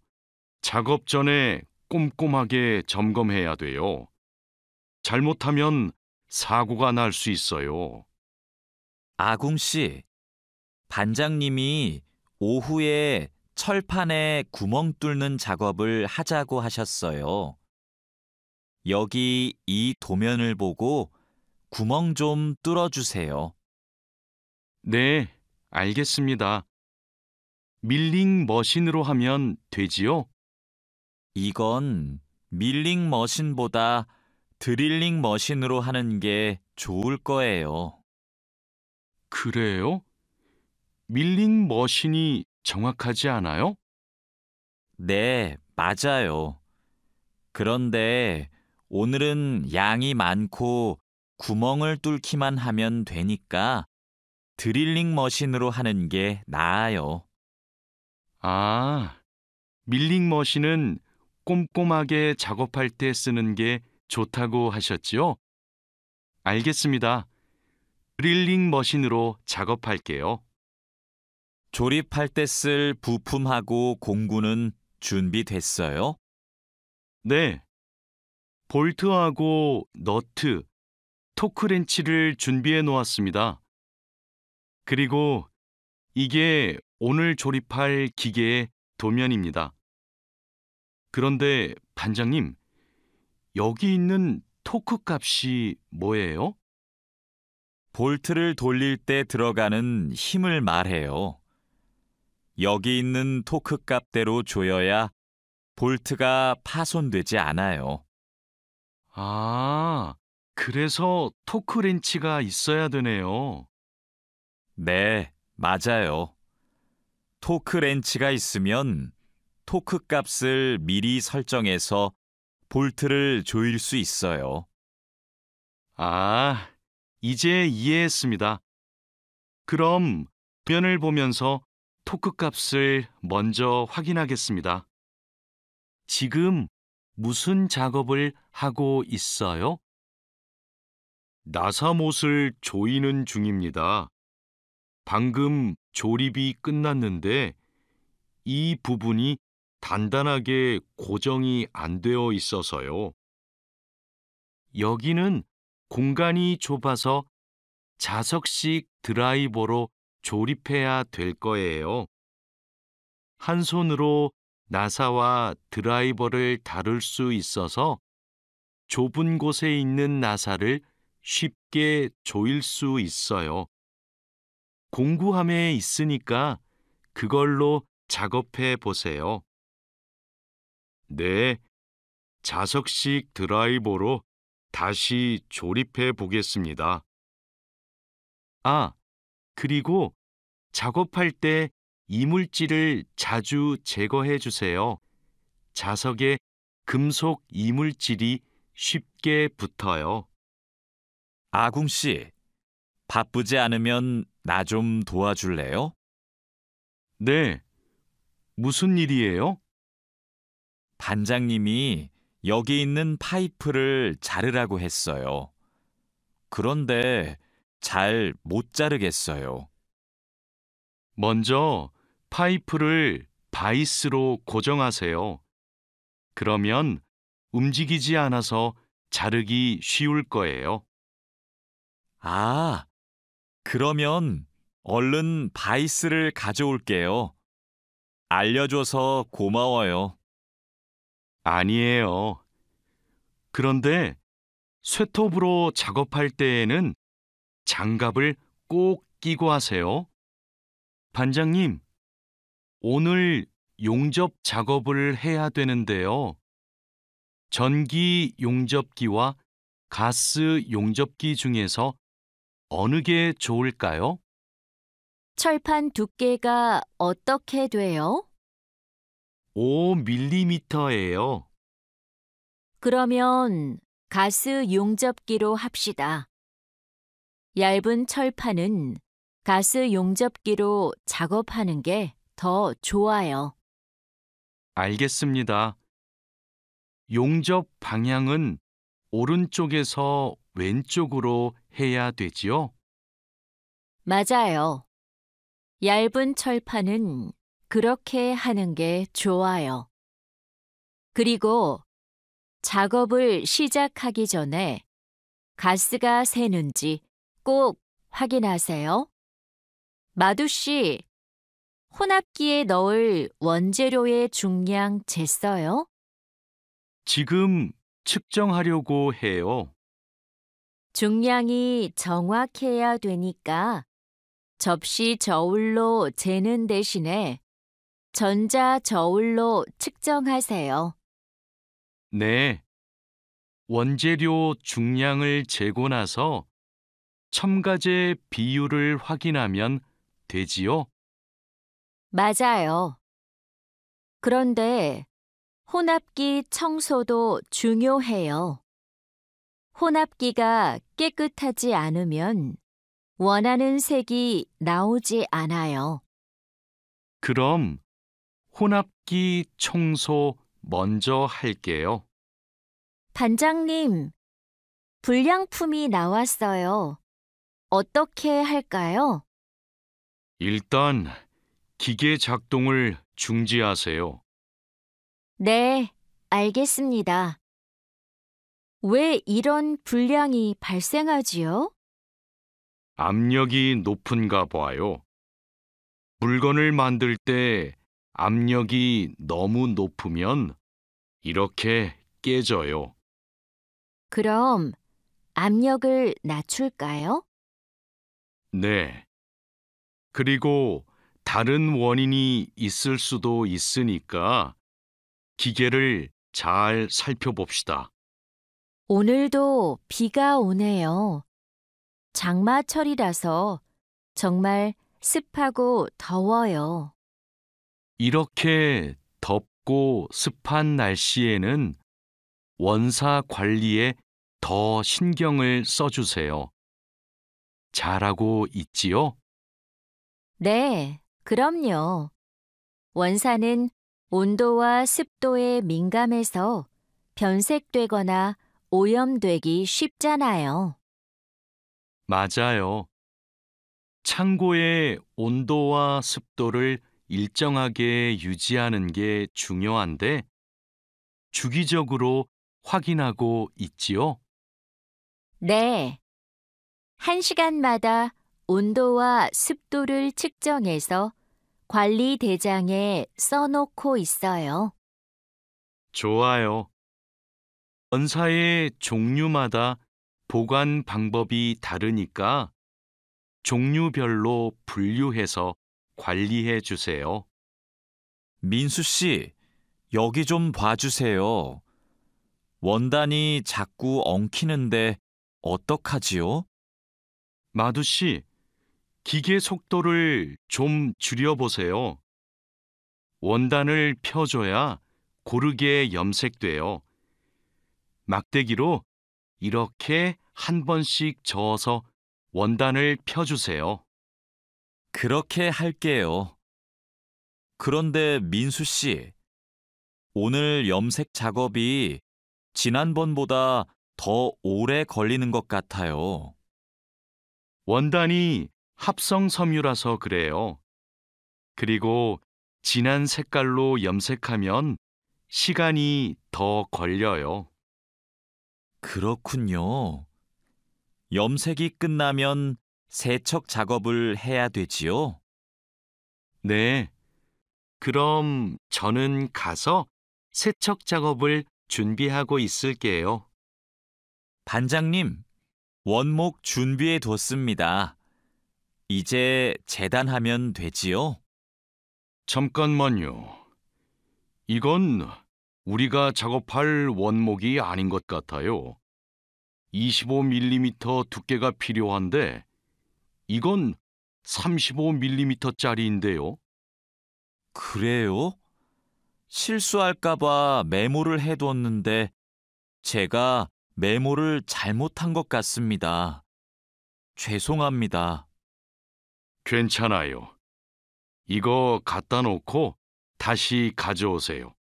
작업 전에 꼼꼼하게 점검해야 돼요. 잘못하면 사고가 날 수 있어요. 아궁 씨, 반장님이 오후에 철판에 구멍 뚫는 작업을 하자고 하셨어요. 여기 이 도면을 보고 구멍 좀 뚫어주세요. 네, 알겠습니다. 밀링 머신으로 하면 되지요? 이건 밀링 머신보다 드릴링 머신으로 하는 게 좋을 거예요. 그래요? 밀링 머신이 정확하지 않아요? 네, 맞아요. 그런데 오늘은 양이 많고 구멍을 뚫기만 하면 되니까 드릴링 머신으로 하는 게 나아요. 아, 밀링 머신은 꼼꼼하게 작업할 때 쓰는 게 좋다고 하셨지요? 알겠습니다. 드릴링 머신으로 작업할게요. 조립할 때 쓸 부품하고 공구는 준비됐어요? 네. 볼트하고 너트, 토크렌치를 준비해 놓았습니다. 그리고 이게 오늘 조립할 기계의 도면입니다. 그런데 반장님, 여기 있는 토크 값이 뭐예요? 볼트를 돌릴 때 들어가는 힘을 말해요. 여기 있는 토크 값대로 조여야 볼트가 파손되지 않아요. 아, 그래서 토크렌치가 있어야 되네요. 네, 맞아요. 토크 렌치가 있으면 토크 값을 미리 설정해서 볼트를 조일 수 있어요. 아, 이제 이해했습니다. 그럼 도면을 보면서 토크 값을 먼저 확인하겠습니다. 지금 무슨 작업을 하고 있어요? 나사못을 조이는 중입니다. 방금 조립이 끝났는데 이 부분이 단단하게 고정이 안 되어 있어서요. 여기는 공간이 좁아서 자석식 드라이버로 조립해야 될 거예요. 한 손으로 나사와 드라이버를 다룰 수 있어서 좁은 곳에 있는 나사를 쉽게 조일 수 있어요. 공구함에 있으니까 그걸로 작업해 보세요. 네, 자석식 드라이버로 다시 조립해 보겠습니다. 아, 그리고 작업할 때 이물질을 자주 제거해 주세요. 자석에 금속 이물질이 쉽게 붙어요. 아궁 씨, 바쁘지 않으면 나 좀 도와줄래요? 네, 무슨 일이에요? 반장님이 여기 있는 파이프를 자르라고 했어요. 그런데 잘 못 자르겠어요. 먼저 파이프를 바이스로 고정하세요. 그러면 움직이지 않아서 자르기 쉬울 거예요. 아, 그러면 얼른 바이스를 가져올게요. 알려줘서 고마워요. 아니에요. 그런데 쇠톱으로 작업할 때에는 장갑을 꼭 끼고 하세요. 반장님, 오늘 용접 작업을 해야 되는데요. 전기 용접기와 가스 용접기 중에서 어느 게 좋을까요? 철판 두께가 어떻게 돼요? 5mm예요. 그러면 가스 용접기로 합시다. 얇은 철판은 가스 용접기로 작업하는 게 더 좋아요. 알겠습니다. 용접 방향은 오른쪽에서 왼쪽으로 해야 되지요? 맞아요. 얇은 철판은 그렇게 하는 게 좋아요. 그리고 작업을 시작하기 전에 가스가 새는지 꼭 확인하세요. 마두 씨, 혼합기에 넣을 원재료의 중량 쟀어요? 지금 측정하려고 해요. 중량이 정확해야 되니까 접시 저울로 재는 대신에 전자 저울로 측정하세요. 네. 원재료 중량을 재고 나서 첨가제 비율을 확인하면 되지요? 맞아요. 그런데 혼합기 청소도 중요해요. 혼합기가 깨끗하지 않으면 원하는 색이 나오지 않아요. 그럼 혼합기 청소 먼저 할게요. 반장님, 불량품이 나왔어요. 어떻게 할까요? 일단 기계 작동을 중지하세요. 네, 알겠습니다. 왜 이런 불량이 발생하지요? 압력이 높은가 봐요. 물건을 만들 때 압력이 너무 높으면 이렇게 깨져요. 그럼 압력을 낮출까요? 네. 그리고 다른 원인이 있을 수도 있으니까 기계를 잘 살펴봅시다. 오늘도 비가 오네요. 장마철이라서 정말 습하고 더워요. 이렇게 덥고 습한 날씨에는 원사 관리에 더 신경을 써주세요. 잘하고 있지요? 네, 그럼요. 원사는 온도와 습도에 민감해서 변색되거나 오염되기 쉽잖아요. 맞아요. 창고의 온도와 습도를 일정하게 유지하는 게 중요한데 주기적으로 확인하고 있지요? 네, 1시간마다 온도와 습도를 측정해서 관리 대장에 써놓고 있어요. 좋아요. 원사의 종류마다 보관 방법이 다르니까 종류별로 분류해서 관리해 주세요. 민수 씨, 여기 좀 봐주세요. 원단이 자꾸 엉키는데 어떡하지요? 마두 씨, 기계 속도를 좀 줄여보세요. 원단을 펴줘야 고르게 염색돼요. 막대기로 이렇게 한 번씩 저어서 원단을 펴주세요. 그렇게 할게요. 그런데 민수 씨, 오늘 염색 작업이 지난번보다 더 오래 걸리는 것 같아요. 원단이 합성 섬유라서 그래요. 그리고 진한 색깔로 염색하면 시간이 더 걸려요. 그렇군요. 염색이 끝나면 세척 작업을 해야 되지요? 네. 그럼 저는 가서 세척 작업을 준비하고 있을게요. 반장님, 원목 준비해 뒀습니다. 이제 재단하면 되지요? 잠깐만요. 이건 우리가 작업할 원목이 아닌 것 같아요. 25mm 두께가 필요한데 이건 35mm짜리인데요. 그래요? 실수할까봐 메모를 해뒀는데 제가 메모를 잘못한 것 같습니다. 죄송합니다. 괜찮아요. 이거 갖다 놓고 다시 가져오세요.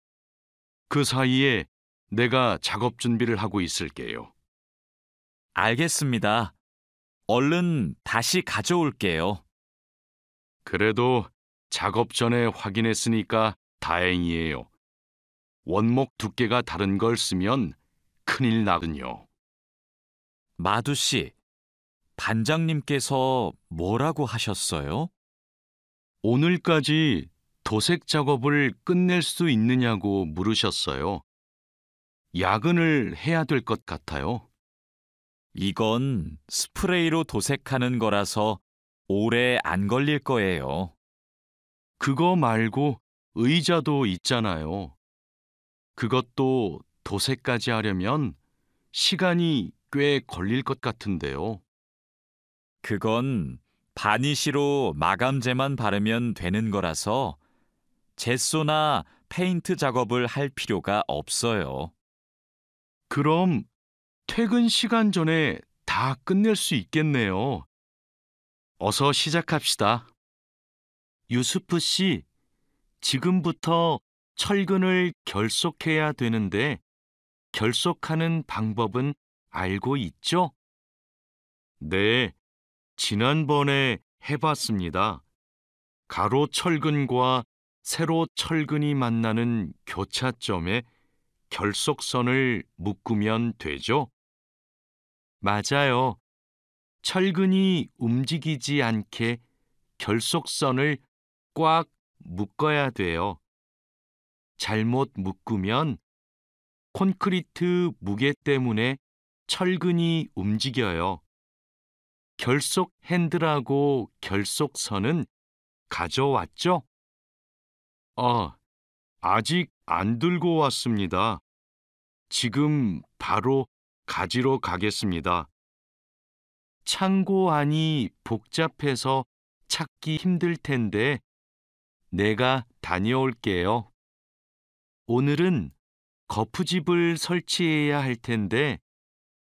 그 사이에 내가 작업 준비를 하고 있을게요. 알겠습니다. 얼른 다시 가져올게요. 그래도 작업 전에 확인했으니까 다행이에요. 원목 두께가 다른 걸 쓰면 큰일 나거든요. 마두 씨, 반장님께서 뭐라고 하셨어요? 오늘까지 도색 작업을 끝낼 수 있느냐고 물으셨어요. 야근을 해야 될 것 같아요. 이건 스프레이로 도색하는 거라서 오래 안 걸릴 거예요. 그거 말고 의자도 있잖아요. 그것도 도색까지 하려면 시간이 꽤 걸릴 것 같은데요. 그건 바니쉬로 마감제만 바르면 되는 거라서 젯소나 페인트 작업을 할 필요가 없어요. 그럼 퇴근 시간 전에 다 끝낼 수 있겠네요. 어서 시작합시다. 유수프 씨, 지금부터 철근을 결속해야 되는데 결속하는 방법은 알고 있죠? 네, 지난번에 해봤습니다. 가로 철근과 세로 철근이 만나는 교차점에 결속선을 묶으면 되죠? 맞아요. 철근이 움직이지 않게 결속선을 꽉 묶어야 돼요. 잘못 묶으면 콘크리트 무게 때문에 철근이 움직여요. 결속 핸들하고 결속선은 가져왔죠? 아직 안 들고 왔습니다. 지금 바로 가지러 가겠습니다. 창고 안이 복잡해서 찾기 힘들 텐데 내가 다녀올게요. 오늘은 거푸집을 설치해야 할 텐데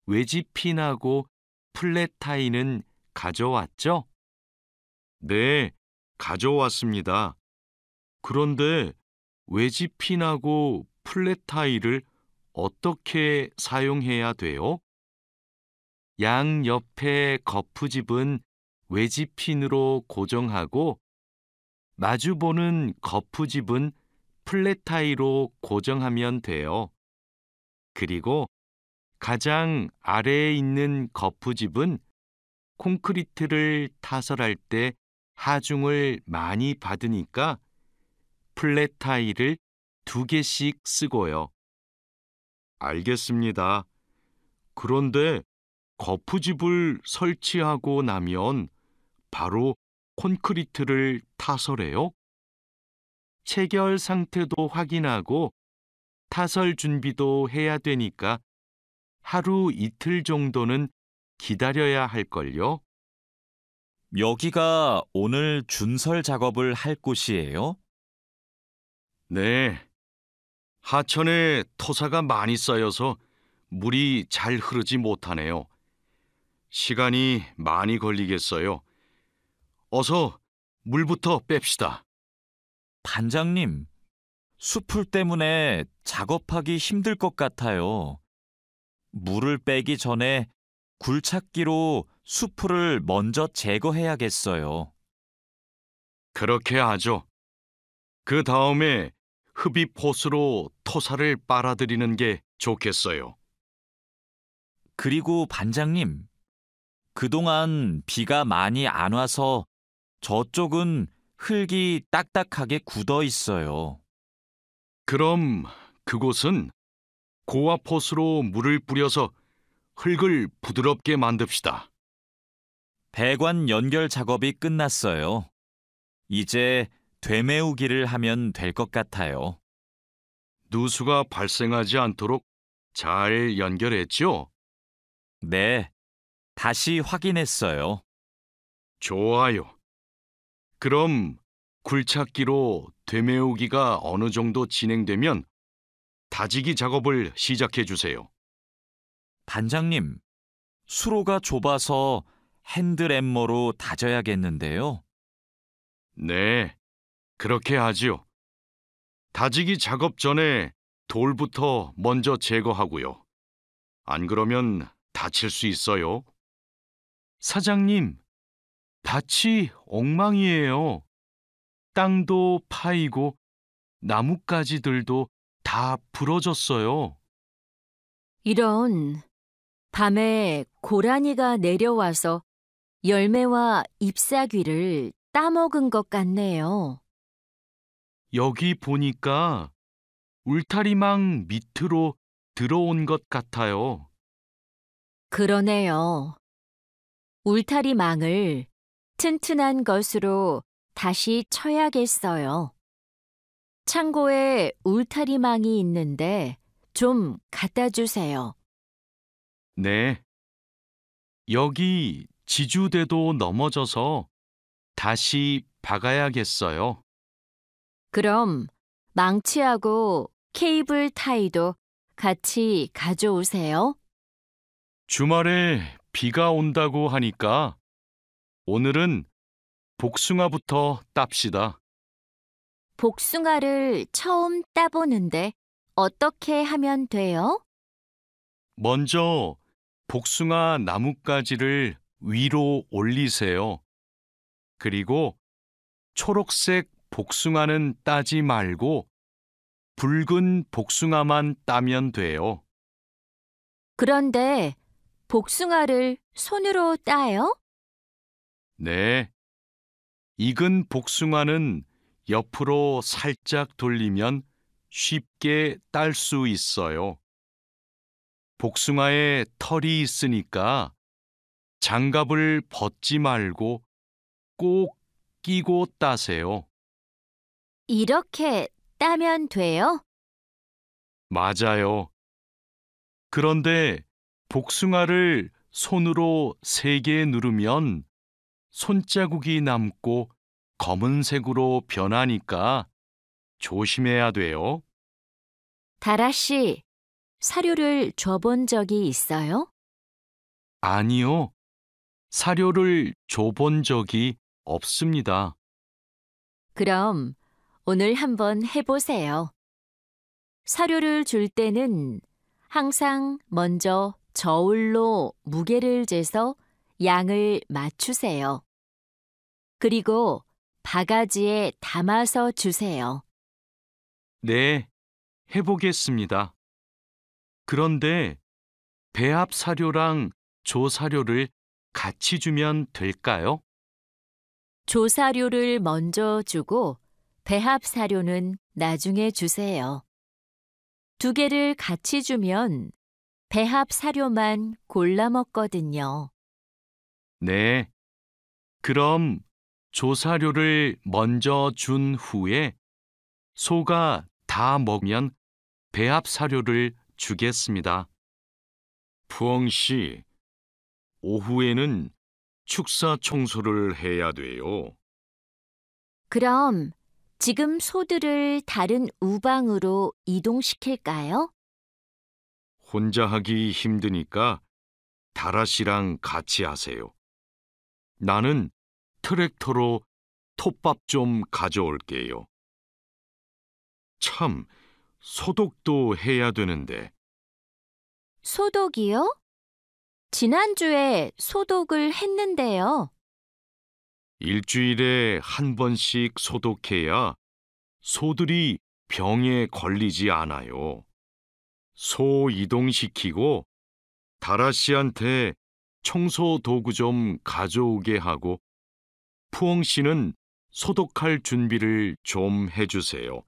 외지핀하고 플랫타이는 가져왔죠? 네, 가져왔습니다. 그런데 외지핀하고 플랫타이를 어떻게 사용해야 돼요? 양 옆에 거푸집은 외지핀으로 고정하고 마주보는 거푸집은 플랫타이로 고정하면 돼요. 그리고 가장 아래에 있는 거푸집은 콘크리트를 타설할 때 하중을 많이 받으니까 플랫타이를 2개씩 쓰고요. 알겠습니다. 그런데 거푸집을 설치하고 나면 바로 콘크리트를 타설해요? 체결 상태도 확인하고 타설 준비도 해야 되니까 하루 이틀 정도는 기다려야 할걸요? 여기가 오늘 준설 작업을 할 곳이에요? 네. 하천에 토사가 많이 쌓여서 물이 잘 흐르지 못하네요. 시간이 많이 걸리겠어요. 어서 물부터 뺍시다. 반장님, 숲풀 때문에 작업하기 힘들 것 같아요. 물을 빼기 전에 굴착기로 숲풀을 먼저 제거해야겠어요. 그렇게 하죠. 그 다음에 흡입 호스로 토사를 빨아들이는 게 좋겠어요. 그리고 반장님, 그동안 비가 많이 안 와서 저쪽은 흙이 딱딱하게 굳어 있어요. 그럼 그곳은 고압 호스로 물을 뿌려서 흙을 부드럽게 만듭시다. 배관 연결 작업이 끝났어요. 이제 되메우기를 하면 될 것 같아요. 누수가 발생하지 않도록 잘 연결했죠? 네, 다시 확인했어요. 좋아요. 그럼 굴착기로 되메우기가 어느 정도 진행되면 다지기 작업을 시작해 주세요. 반장님, 수로가 좁아서 핸드램머로 다져야겠는데요. 네, 그렇게 하지요. 다지기 작업 전에 돌부터 먼저 제거하고요. 안 그러면 다칠 수 있어요. 사장님, 밭이 엉망이에요. 땅도 파이고 나뭇가지들도 다 부러졌어요. 이런, 밤에 고라니가 내려와서 열매와 잎사귀를 따먹은 것 같네요. 여기 보니까 울타리망 밑으로 들어온 것 같아요. 그러네요. 울타리망을 튼튼한 것으로 다시 쳐야겠어요. 창고에 울타리망이 있는데 좀 갖다 주세요. 네. 여기 지주대도 넘어져서 다시 박아야겠어요. 그럼 망치하고 케이블 타이도 같이 가져오세요. 주말에 비가 온다고 하니까 오늘은 복숭아부터 땁시다. 복숭아를 처음 따보는데 어떻게 하면 돼요? 먼저 복숭아 나뭇가지를 위로 올리세요. 그리고 초록색 복숭아는 따지 말고 붉은 복숭아만 따면 돼요. 그런데 복숭아를 손으로 따요? 네. 익은 복숭아는 옆으로 살짝 돌리면 쉽게 딸 수 있어요. 복숭아에 털이 있으니까 장갑을 벗지 말고 꼭 끼고 따세요. 이렇게 따면 돼요? 맞아요. 그런데 복숭아를 손으로 세게 누르면 손자국이 남고 검은색으로 변하니까 조심해야 돼요. 다라 씨, 사료를 줘본 적이 있어요? 아니요. 사료를 줘본 적이 없습니다. 그럼 오늘 한번 해보세요. 사료를 줄 때는 항상 먼저 저울로 무게를 재서 양을 맞추세요. 그리고 바가지에 담아서 주세요. 네, 해보겠습니다. 그런데 배합 사료랑 조사료를 같이 주면 될까요? 조사료를 먼저 주고 배합 사료는 나중에 주세요. 두 개를 같이 주면 배합 사료만 골라 먹거든요. 네. 그럼 조사료를 먼저 준 후에 소가 다 먹으면 배합 사료를 주겠습니다. 푸엉 씨, 오후에는 축사 청소를 해야 돼요. 그럼 지금 소들을 다른 우방으로 이동시킬까요? 혼자 하기 힘드니까 다라 씨랑 같이 하세요. 나는 트랙터로 톱밥 좀 가져올게요. 참, 소독도 해야 되는데. 소독이요? 지난주에 소독을 했는데요. 일주일에 한 번씩 소독해야 소들이 병에 걸리지 않아요. 소 이동시키고 다라 씨한테 청소 도구 좀 가져오게 하고 푸엉 씨는 소독할 준비를 좀 해주세요.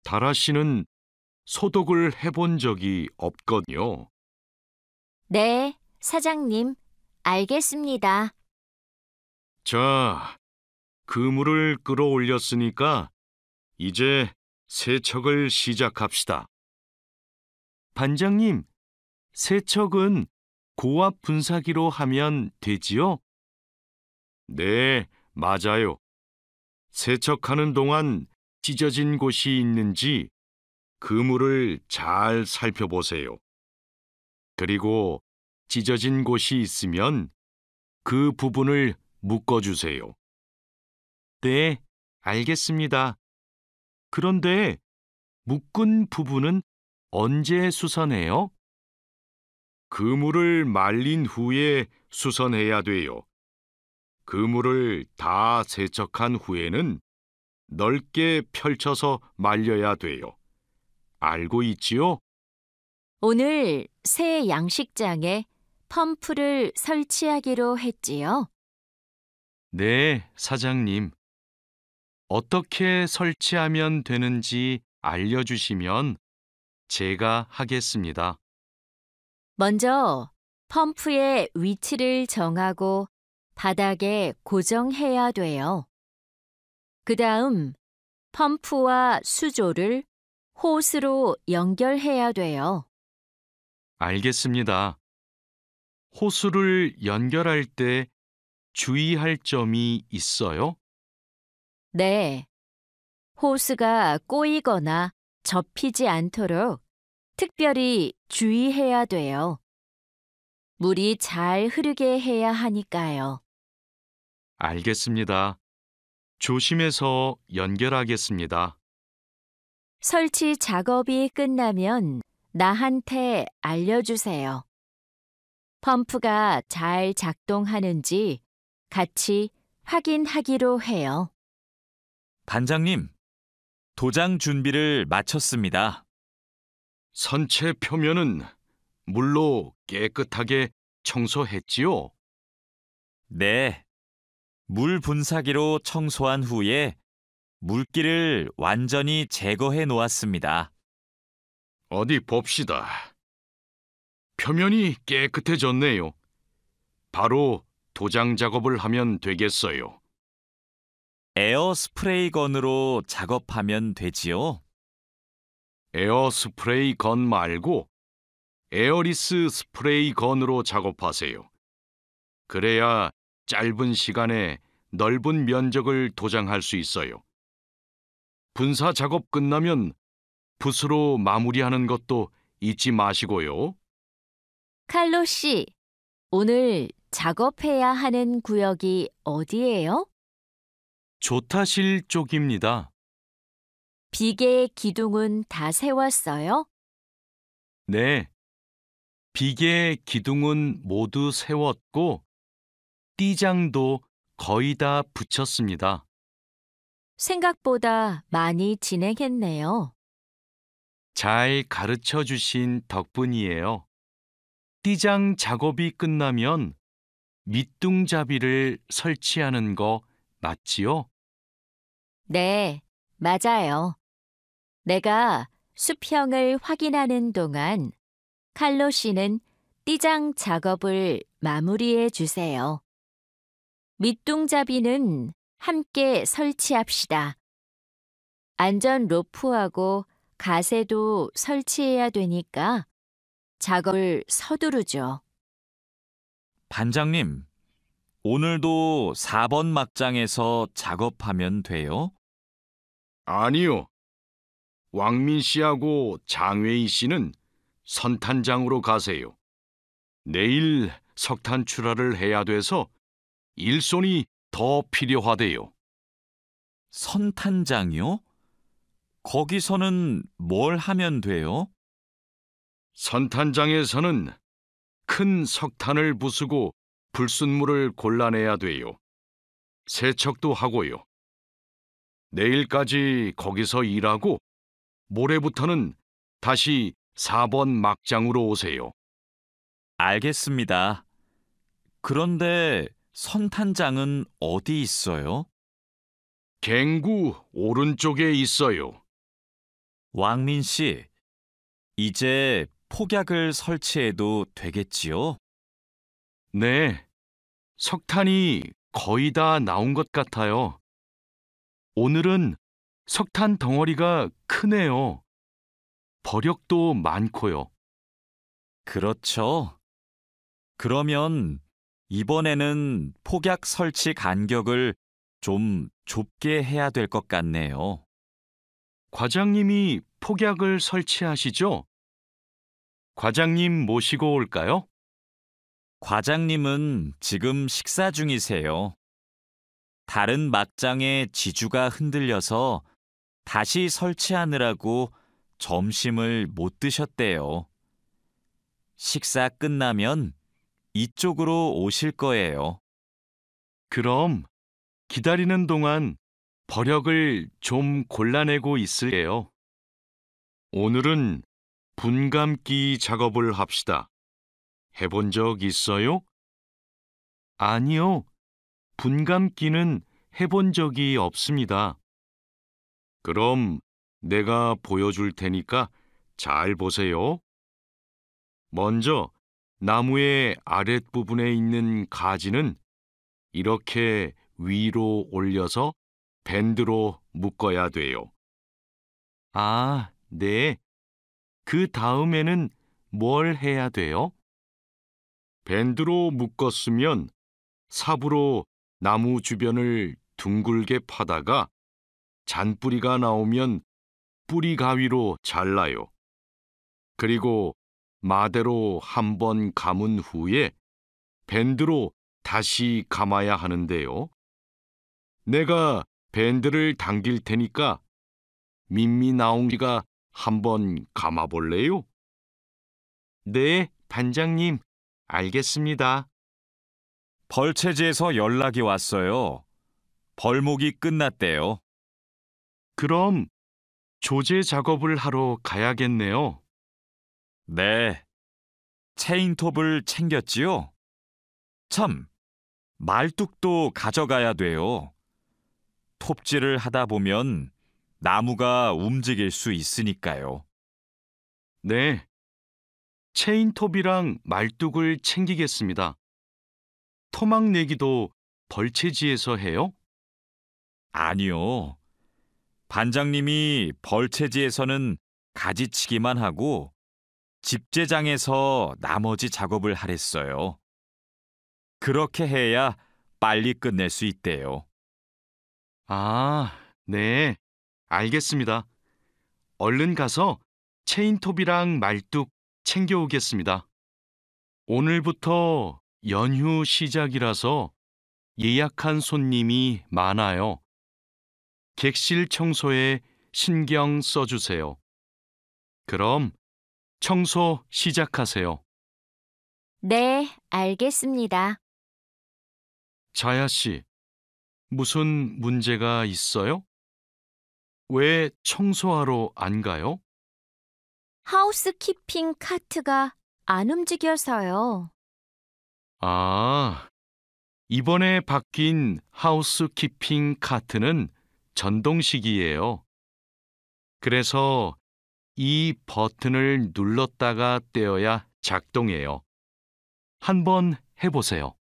다라 씨는 소독을 해본 적이 없거든요. 네, 사장님, 알겠습니다. 자, 그물을 끌어올렸으니까 이제 세척을 시작합시다. 반장님, 세척은 고압 분사기로 하면 되지요? 네, 맞아요. 세척하는 동안 찢어진 곳이 있는지 그물을 잘 살펴보세요. 그리고 찢어진 곳이 있으면 그 부분을 묶어주세요. 네, 알겠습니다. 그런데 묶은 부분은 언제 수선해요? 그물을 말린 후에 수선해야 돼요. 그물을 다 세척한 후에는 넓게 펼쳐서 말려야 돼요. 알고 있지요? 오늘 새 양식장에 펌프를 설치하기로 했지요. 네, 사장님. 어떻게 설치하면 되는지 알려주시면 제가 하겠습니다. 먼저 펌프의 위치를 정하고 바닥에 고정해야 돼요. 그 다음 펌프와 수조를 호스로 연결해야 돼요. 알겠습니다. 호수를 연결할 때 주의할 점이 있어요? 네. 호스가 꼬이거나 접히지 않도록 특별히 주의해야 돼요. 물이 잘 흐르게 해야 하니까요. 알겠습니다. 조심해서 연결하겠습니다. 설치 작업이 끝나면 나한테 알려주세요. 펌프가 잘 작동하는지 같이 확인하기로 해요. 반장님, 도장 준비를 마쳤습니다. 선체 표면은 물로 깨끗하게 청소했지요? 네. 물 분사기로 청소한 후에 물기를 완전히 제거해 놓았습니다. 어디 봅시다. 표면이 깨끗해졌네요. 바로 도장 작업을 하면 되겠어요. 에어 스프레이 건으로 작업하면 되지요? 에어 스프레이 건 말고 에어리스 스프레이 건으로 작업하세요. 그래야 짧은 시간에 넓은 면적을 도장할 수 있어요. 분사 작업 끝나면 붓으로 마무리하는 것도 잊지 마시고요. 칼로 씨, 오늘 작업해야 하는 구역이 어디예요? 조타실 쪽입니다. 비계 기둥은 다 세웠어요? 네. 비계 기둥은 모두 세웠고 띠장도 거의 다 붙였습니다. 생각보다 많이 진행했네요. 잘 가르쳐 주신 덕분이에요. 띠장 작업이 끝나면 밑둥잡이를 설치하는 거 맞지요? 네, 맞아요. 내가 수평을 확인하는 동안 칼로 씨는 띠장 작업을 마무리해 주세요. 밑둥잡이는 함께 설치합시다. 안전 로프하고 가세도 설치해야 되니까 작업을 서두르죠. 반장님, 오늘도 4번 막장에서 작업하면 돼요? 아니요. 왕민 씨하고 장외희 씨는 선탄장으로 가세요. 내일 석탄 출하를 해야 돼서 일손이 더 필요하대요. 선탄장이요? 거기서는 뭘 하면 돼요? 선탄장에서는 큰 석탄을 부수고 불순물을 골라내야 돼요. 세척도 하고요. 내일까지 거기서 일하고 모레부터는 다시 4번 막장으로 오세요. 알겠습니다. 그런데 선탄장은 어디 있어요? 갱구 오른쪽에 있어요. 왕민 씨, 이제 폭약을 설치해도 되겠지요? 네, 석탄이 거의 다 나온 것 같아요. 오늘은 석탄 덩어리가 크네요. 버력도 많고요. 그렇죠. 그러면 이번에는 폭약 설치 간격을 좀 좁게 해야 될 것 같네요. 과장님이 폭약을 설치하시죠? 과장님 모시고 올까요? 과장님은 지금 식사 중이세요. 다른 막장의 지주가 흔들려서 다시 설치하느라고 점심을 못 드셨대요. 식사 끝나면 이쪽으로 오실 거예요. 그럼 기다리는 동안 버력을 좀 골라내고 있을게요. 오늘은 분감기 작업을 합시다. 해본 적 있어요? 아니요. 분감기는 해본 적이 없습니다. 그럼 내가 보여줄 테니까 잘 보세요. 먼저 나무의 아랫부분에 있는 가지는 이렇게 위로 올려서 밴드로 묶어야 돼요. 아, 네. 그 다음에는 뭘 해야 돼요? 밴드로 묶었으면 삽으로 나무 주변을 둥글게 파다가 잔뿌리가 나오면 뿌리 가위로 잘라요. 그리고 마대로 한 번 감은 후에 밴드로 다시 감아야 하는데요. 내가 밴드를 당길 테니까 민미 나옹기가 한번 감아볼래요? 네, 반장님, 알겠습니다. 벌채지에서 연락이 왔어요. 벌목이 끝났대요. 그럼 조제 작업을 하러 가야겠네요. 네. 체인톱을 챙겼지요? 참, 말뚝도 가져가야 돼요. 톱질을 하다 보면 나무가 움직일 수 있으니까요. 네, 체인톱이랑 말뚝을 챙기겠습니다. 토막 내기도 벌채지에서 해요? 아니요. 반장님이 벌채지에서는 가지치기만 하고 집재장에서 나머지 작업을 하랬어요. 그렇게 해야 빨리 끝낼 수 있대요. 아, 네. 알겠습니다. 얼른 가서 체인톱이랑 말뚝 챙겨오겠습니다. 오늘부터 연휴 시작이라서 예약한 손님이 많아요. 객실 청소에 신경 써주세요. 그럼 청소 시작하세요. 네, 알겠습니다. 자야 씨, 무슨 문제가 있어요? 왜 청소하러 안 가요? 하우스키핑 카트가 안 움직여서요. 아, 이번에 바뀐 하우스키핑 카트는 전동식이에요. 그래서 이 버튼을 눌렀다가 떼어야 작동해요. 한번 해보세요.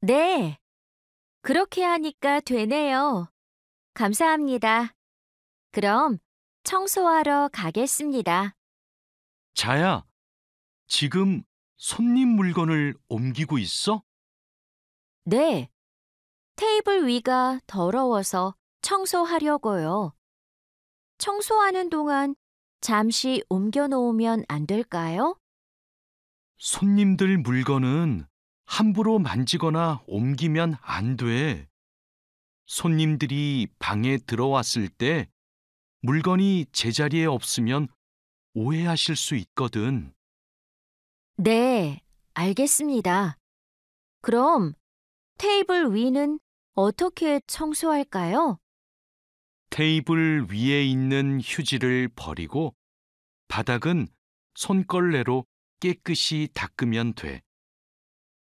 네, 그렇게 하니까 되네요. 감사합니다. 그럼 청소하러 가겠습니다. 자야, 지금 손님 물건을 옮기고 있어? 네, 테이블 위가 더러워서 청소하려고요. 청소하는 동안 잠시 옮겨 놓으면 안 될까요? 손님들 물건은 함부로 만지거나 옮기면 안 돼. 손님들이 방에 들어왔을 때 물건이 제자리에 없으면 오해하실 수 있거든. 네, 알겠습니다. 그럼 테이블 위는 어떻게 청소할까요? 테이블 위에 있는 휴지를 버리고 바닥은 손걸레로 깨끗이 닦으면 돼.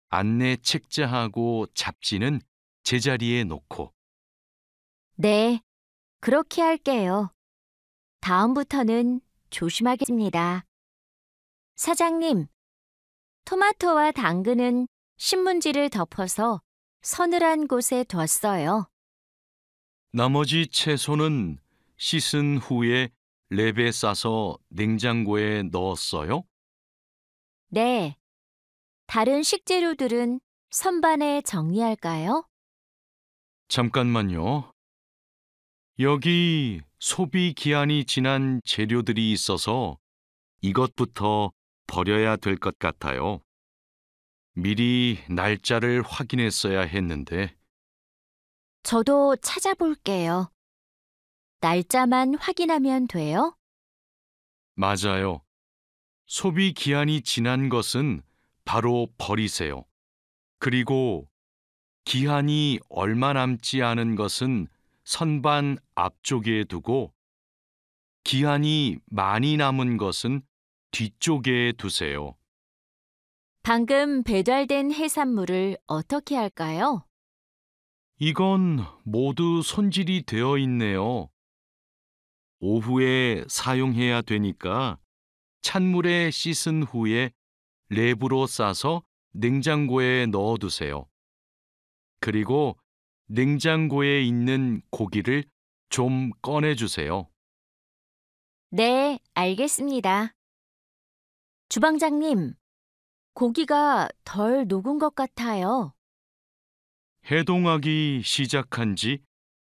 안내 책자하고 잡지는 제자리에 놓고. 네, 그렇게 할게요. 다음부터는 조심하겠습니다. 사장님, 토마토와 당근은 신문지를 덮어서 서늘한 곳에 뒀어요. 나머지 채소는 씻은 후에 랩에 싸서 냉장고에 넣었어요? 네, 다른 식재료들은 선반에 정리할까요? 잠깐만요. 여기 소비 기한이 지난 재료들이 있어서 이것부터 버려야 될 것 같아요. 미리 날짜를 확인했어야 했는데. 저도 찾아볼게요. 날짜만 확인하면 돼요? 맞아요. 소비 기한이 지난 것은 바로 버리세요. 그리고 기한이 얼마 남지 않은 것은 선반 앞쪽에 두고 기한이 많이 남은 것은 뒤쪽에 두세요. 방금 배달된 해산물을 어떻게 할까요? 이건 모두 손질이 되어 있네요. 오후에 사용해야 되니까 찬물에 씻은 후에 랩으로 싸서 냉장고에 넣어두세요. 그리고 냉장고에 있는 고기를 좀 꺼내주세요. 네, 알겠습니다. 주방장님, 고기가 덜 녹은 것 같아요. 해동하기 시작한 지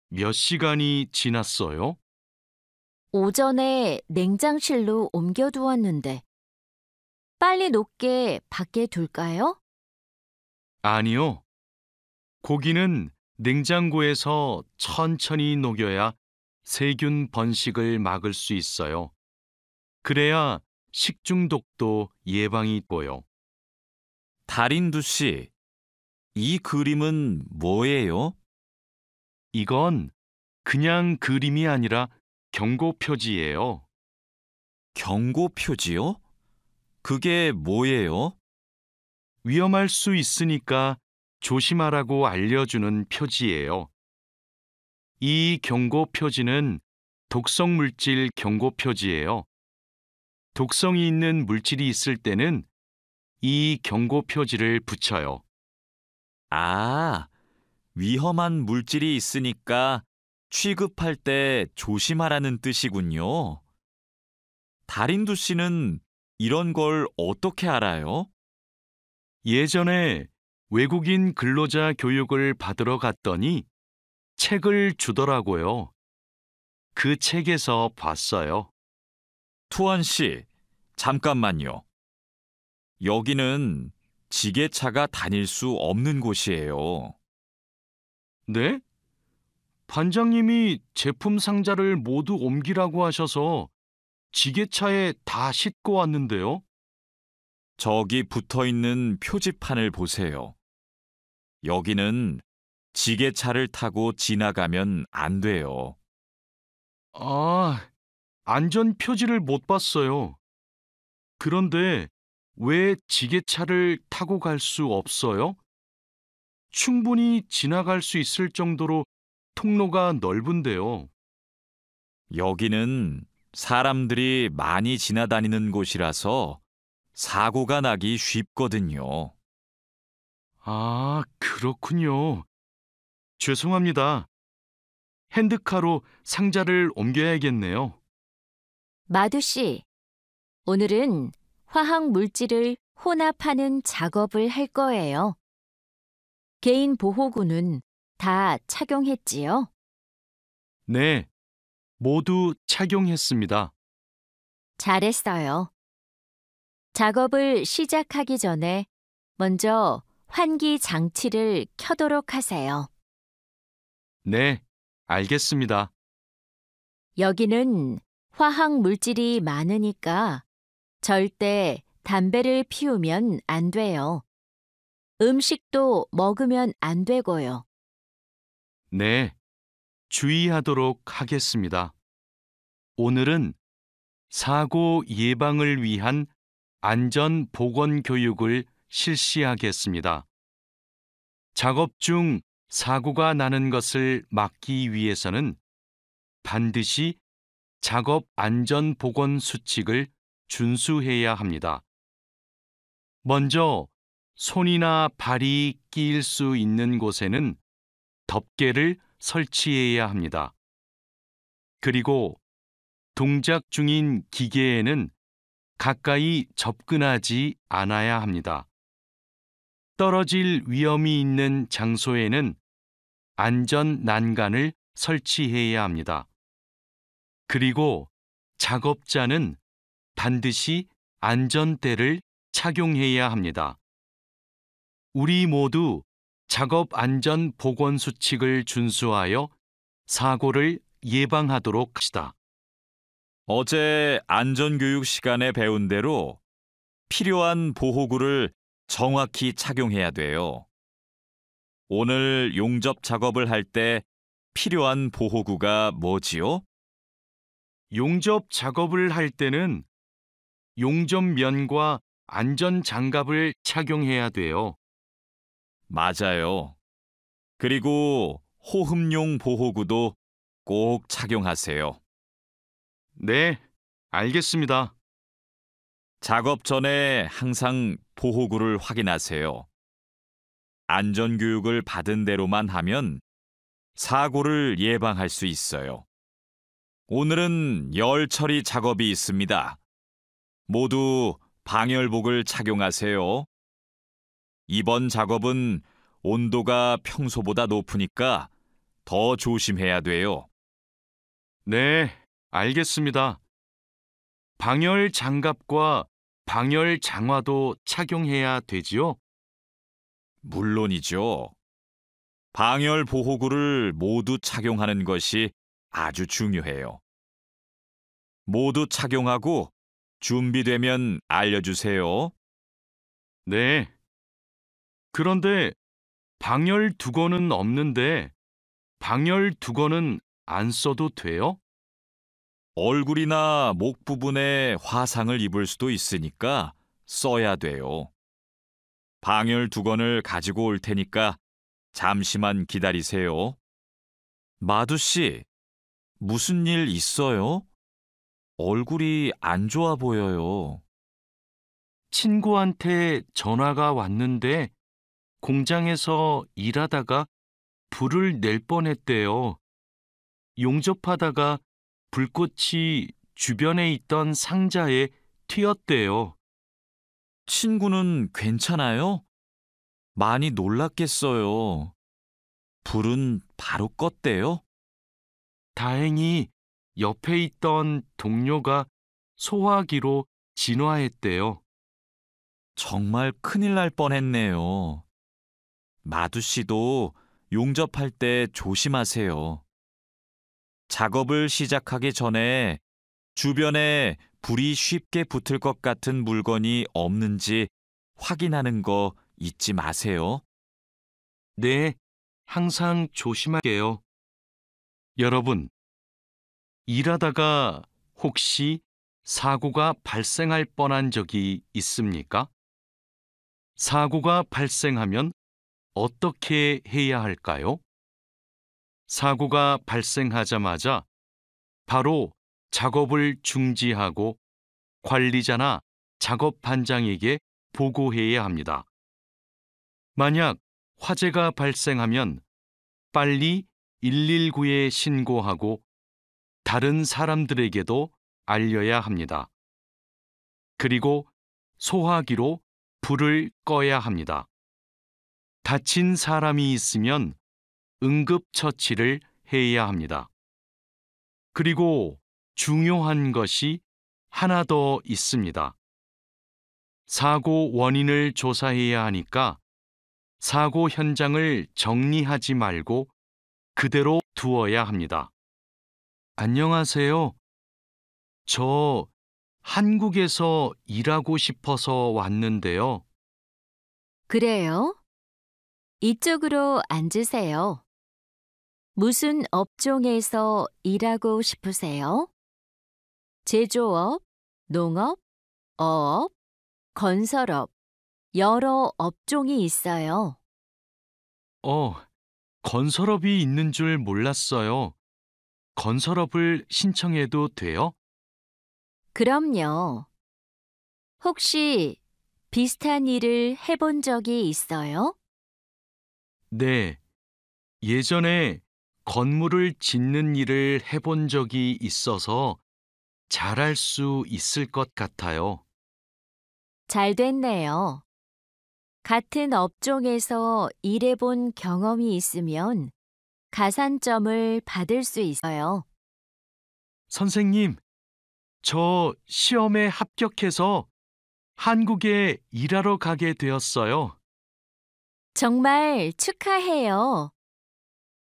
몇 시간이 지났어요? 오전에 냉장실로 옮겨두었는데, 빨리 녹게 밖에 둘까요? 아니요. 고기는 냉장고에서 천천히 녹여야 세균 번식을 막을 수 있어요. 그래야 식중독도 예방이 되고요. 달인두 씨, 이 그림은 뭐예요? 이건 그냥 그림이 아니라 경고 표지예요. 경고 표지요? 그게 뭐예요? 위험할 수 있으니까 조심하라고 알려주는 표지예요. 이 경고 표지는 독성 물질 경고 표지예요. 독성이 있는 물질이 있을 때는 이 경고 표지를 붙여요. 아, 위험한 물질이 있으니까 취급할 때 조심하라는 뜻이군요. 달인두 씨는 이런 걸 어떻게 알아요? 예전에 외국인 근로자 교육을 받으러 갔더니 책을 주더라고요. 그 책에서 봤어요. 투원 씨, 잠깐만요. 여기는 지게차가 다닐 수 없는 곳이에요. 네? 반장님이 제품 상자를 모두 옮기라고 하셔서 지게차에 다 싣고 왔는데요. 저기 붙어 있는 표지판을 보세요. 여기는 지게차를 타고 지나가면 안 돼요. 아, 안전 표지를 못 봤어요. 그런데 왜 지게차를 타고 갈 수 없어요? 충분히 지나갈 수 있을 정도로 통로가 넓은데요. 여기는 사람들이 많이 지나다니는 곳이라서 사고가 나기 쉽거든요. 아, 그렇군요. 죄송합니다. 핸드카로 상자를 옮겨야겠네요. 마두 씨, 오늘은 화학 물질을 혼합하는 작업을 할 거예요. 개인 보호구는 다 착용했지요? 네, 모두 착용했습니다. 잘했어요. 작업을 시작하기 전에 먼저 환기 장치를 켜도록 하세요. 네, 알겠습니다. 여기는 화학 물질이 많으니까 절대 담배를 피우면 안 돼요. 음식도 먹으면 안 되고요. 네, 주의하도록 하겠습니다. 오늘은 사고 예방을 위한 안전 보건 교육을 실시하겠습니다. 작업 중 사고가 나는 것을 막기 위해서는 반드시 작업 안전 보건 수칙을 준수해야 합니다. 먼저 손이나 발이 끼일 수 있는 곳에는 덮개를 설치해야 합니다. 그리고 동작 중인 기계에는 가까이 접근하지 않아야 합니다. 떨어질 위험이 있는 장소에는 안전 난간을 설치해야 합니다. 그리고 작업자는 반드시 안전대를 착용해야 합니다. 우리 모두 작업 안전 보건 수칙을 준수하여 사고를 예방하도록 합시다. 어제 안전교육 시간에 배운 대로 필요한 보호구를 정확히 착용해야 돼요. 오늘 용접 작업을 할 때 필요한 보호구가 뭐지요? 용접 작업을 할 때는 용접면과 안전 장갑을 착용해야 돼요. 맞아요. 그리고 호흡용 보호구도 꼭 착용하세요. 네, 알겠습니다. 작업 전에 항상 보호구를 확인하세요. 안전교육을 받은 대로만 하면 사고를 예방할 수 있어요. 오늘은 열 처리 작업이 있습니다. 모두 방열복을 착용하세요. 이번 작업은 온도가 평소보다 높으니까 더 조심해야 돼요. 네, 알겠습니다. 방열 장갑과 방열 장화도 착용해야 되지요? 물론이죠. 방열 보호구를 모두 착용하는 것이 아주 중요해요. 모두 착용하고 준비되면 알려주세요. 네. 그런데 방열 두건은 없는데 방열 두건은 안 써도 돼요? 얼굴이나 목 부분에 화상을 입을 수도 있으니까 써야 돼요. 방열 두건을 가지고 올 테니까 잠시만 기다리세요. 마두 씨, 무슨 일 있어요? 얼굴이 안 좋아 보여요. 친구한테 전화가 왔는데 공장에서 일하다가 불을 낼 뻔했대요. 용접하다가 불꽃이 주변에 있던 상자에 튀었대요. 친구는 괜찮아요? 많이 놀랐겠어요. 불은 바로 껐대요? 다행히 옆에 있던 동료가 소화기로 진화했대요. 정말 큰일 날 뻔했네요. 마두 씨도 용접할 때 조심하세요. 작업을 시작하기 전에 주변에 불이 쉽게 붙을 것 같은 물건이 없는지 확인하는 거 잊지 마세요. 네, 항상 조심할게요. 여러분, 일하다가 혹시 사고가 발생할 뻔한 적이 있습니까? 사고가 발생하면 어떻게 해야 할까요? 사고가 발생하자마자 바로 작업을 중지하고 관리자나 작업 반장에게 보고해야 합니다. 만약 화재가 발생하면 빨리 119에 신고하고 다른 사람들에게도 알려야 합니다. 그리고 소화기로 불을 꺼야 합니다. 다친 사람이 있으면 응급처치를 해야 합니다. 그리고 중요한 것이 하나 더 있습니다. 사고 원인을 조사해야 하니까 사고 현장을 정리하지 말고 그대로 두어야 합니다. 안녕하세요. 저 한국에서 일하고 싶어서 왔는데요. 그래요? 이쪽으로 앉으세요. 무슨 업종에서 일하고 싶으세요? 제조업, 농업, 어업, 건설업, 여러 업종이 있어요. 건설업이 있는 줄 몰랐어요. 건설업을 신청해도 돼요? 그럼요. 혹시 비슷한 일을 해본 적이 있어요? 네. 예전에 건물을 짓는 일을 해본 적이 있어서 잘할 수 있을 것 같아요. 잘 됐네요. 같은 업종에서 일해본 경험이 있으면 가산점을 받을 수 있어요. 선생님, 저 시험에 합격해서 한국에 일하러 가게 되었어요. 정말 축하해요.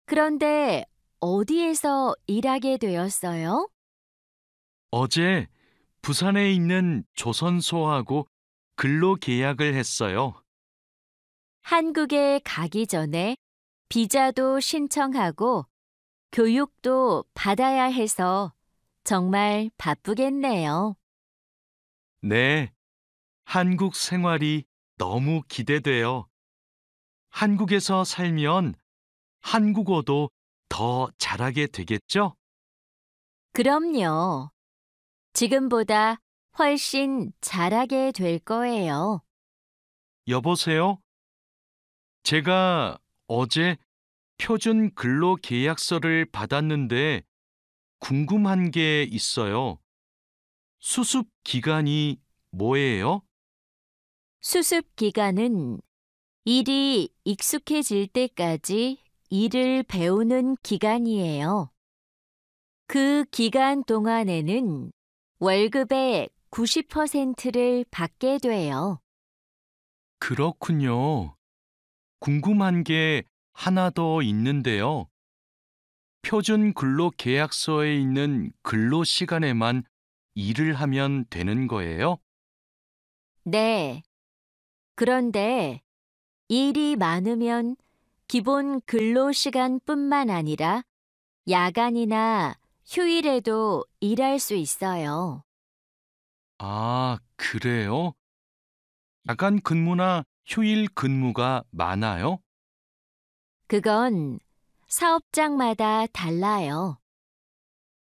그런데 어디에서 일하게 되었어요? 어제 부산에 있는 조선소하고 근로 계약을 했어요. 한국에 가기 전에 비자도 신청하고 교육도 받아야 해서 정말 바쁘겠네요. 네, 한국 생활이 너무 기대돼요. 한국에서 살면 한국어도 더 잘하게 되겠죠? 그럼요. 지금보다 훨씬 잘하게 될 거예요. 여보세요? 제가 어제 표준 근로 계약서를 받았는데 궁금한 게 있어요. 수습 기간이 뭐예요? 수습 기간은 일이 익숙해질 때까지 일을 배우는 기간이에요. 그 기간 동안에는 월급의 90%를 받게 돼요. 그렇군요. 궁금한 게 하나 더 있는데요. 표준 근로 계약서에 있는 근로 시간에만 일을 하면 되는 거예요? 네. 그런데 일이 많으면 기본 근로 시간뿐만 아니라 야간이나 휴일에도 일할 수 있어요. 아, 그래요? 야간 근무나 휴일 근무가 많아요? 그건 사업장마다 달라요.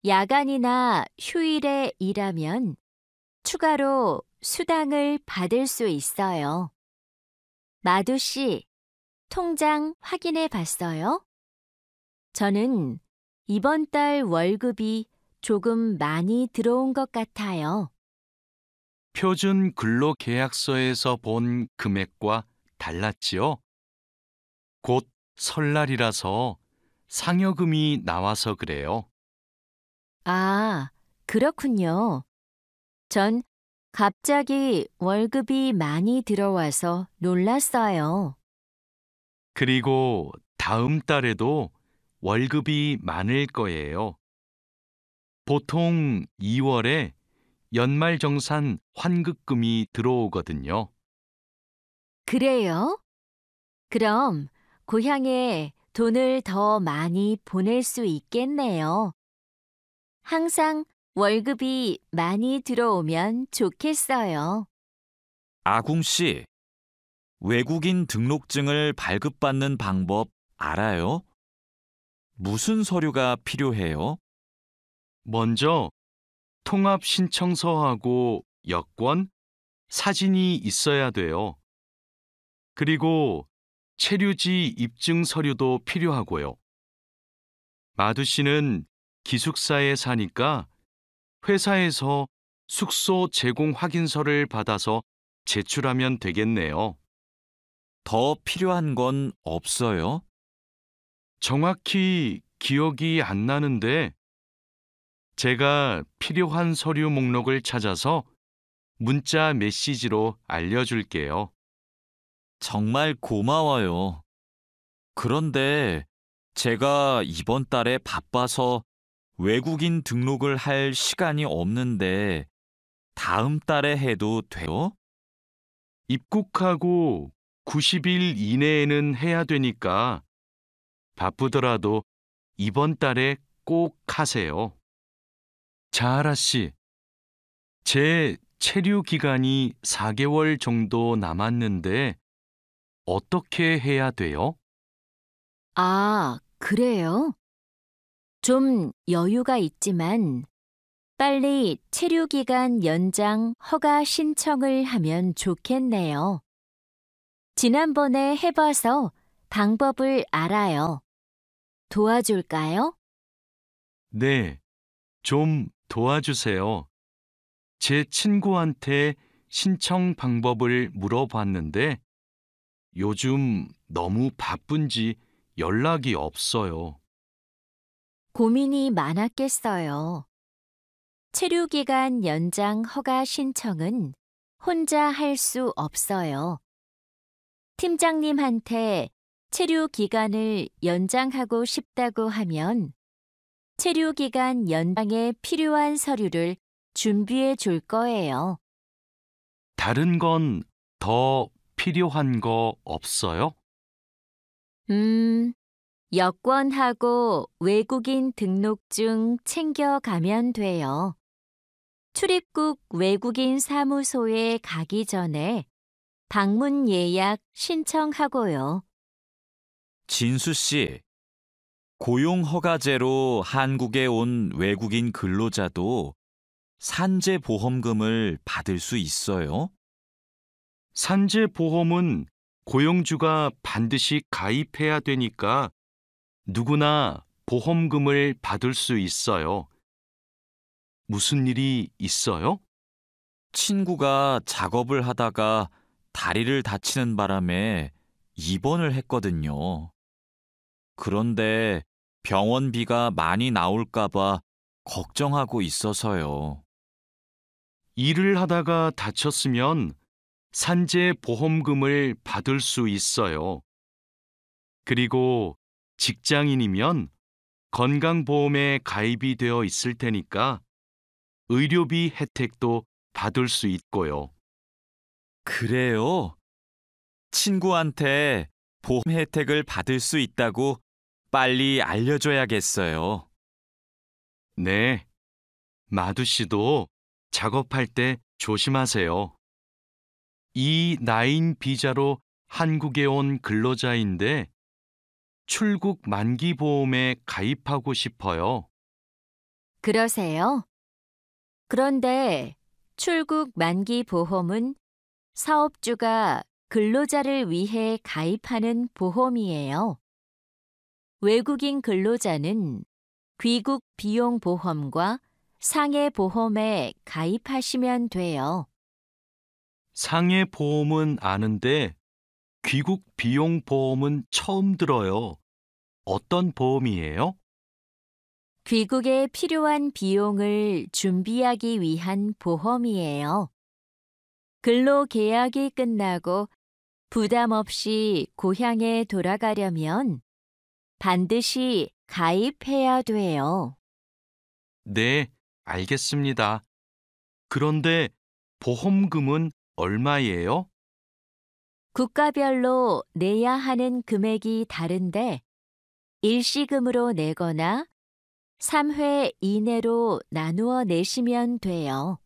야간이나 휴일에 일하면 추가로 수당을 받을 수 있어요. 마두 씨, 통장 확인해 봤어요? 저는 이번 달 월급이 조금 많이 들어온 것 같아요. 표준 근로 계약서에서 본 금액과 달랐지요. 곧 설날이라서 상여금이 나와서 그래요. 아, 그렇군요. 전 갑자기 월급이 많이 들어와서 놀랐어요. 그리고 다음 달에도 월급이 많을 거예요. 보통 2월에 연말정산 환급금이 들어오거든요. 그래요? 그럼 고향에 돈을 더 많이 보낼 수 있겠네요. 항상 월급이 많이 들어오면 좋겠어요. 아궁 씨, 외국인 등록증을 발급받는 방법 알아요? 무슨 서류가 필요해요? 먼저 통합신청서하고 여권, 사진이 있어야 돼요. 그리고 체류지 입증 서류도 필요하고요. 마두 씨는 기숙사에 사니까 회사에서 숙소 제공 확인서를 받아서 제출하면 되겠네요. 더 필요한 건 없어요? 정확히 기억이 안 나는데 제가 필요한 서류 목록을 찾아서 문자 메시지로 알려줄게요. 정말 고마워요. 그런데 제가 이번 달에 바빠서 외국인 등록을 할 시간이 없는데 다음 달에 해도 돼요? 입국하고 90일 이내에는 해야 되니까 바쁘더라도 이번 달에 꼭 하세요. 자하라 씨, 제 체류 기간이 4개월 정도 남았는데 어떻게 해야 돼요? 아, 그래요? 좀 여유가 있지만 빨리 체류기간 연장 허가 신청을 하면 좋겠네요. 지난번에 해봐서 방법을 알아요. 도와줄까요? 네, 좀 도와주세요. 제 친구한테 신청 방법을 물어봤는데 요즘 너무 바쁜지 연락이 없어요. 고민이 많았겠어요. 체류기간 연장 허가 신청은 혼자 할 수 없어요. 팀장님한테 체류기간을 연장하고 싶다고 하면 체류기간 연장에 필요한 서류를 준비해 줄 거예요. 다른 건 더 필요한 거 없어요? 여권하고 외국인 등록증 챙겨가면 돼요. 출입국 외국인 사무소에 가기 전에 방문 예약 신청하고요. 진수 씨, 고용 허가제로 한국에 온 외국인 근로자도 산재 보험금을 받을 수 있어요? 산재 보험은 고용주가 반드시 가입해야 되니까 누구나 보험금을 받을 수 있어요. 무슨 일이 있어요? 친구가 작업을 하다가 다리를 다치는 바람에 입원을 했거든요. 그런데 병원비가 많이 나올까 봐 걱정하고 있어서요. 일을 하다가 다쳤으면 산재 보험금을 받을 수 있어요. 그리고 직장인이면 건강보험에 가입이 되어 있을 테니까 의료비 혜택도 받을 수 있고요. 그래요? 친구한테 보험 혜택을 받을 수 있다고 빨리 알려줘야겠어요. 네, 마두 씨도 작업할 때 조심하세요. E9 비자로 한국에 온 근로자인데 출국 만기 보험에 가입하고 싶어요. 그러세요? 그런데 출국 만기 보험은 사업주가 근로자를 위해 가입하는 보험이에요. 외국인 근로자는 귀국 비용 보험과 상해 보험에 가입하시면 돼요. 상해 보험은 아는데 귀국 비용 보험은 처음 들어요. 어떤 보험이에요? 귀국에 필요한 비용을 준비하기 위한 보험이에요. 근로 계약이 끝나고 부담 없이 고향에 돌아가려면 반드시 가입해야 돼요. 네, 알겠습니다. 그런데 보험금은 얼마예요? 국가별로 내야 하는 금액이 다른데 일시금으로 내거나 3회 이내로 나누어 내시면 돼요.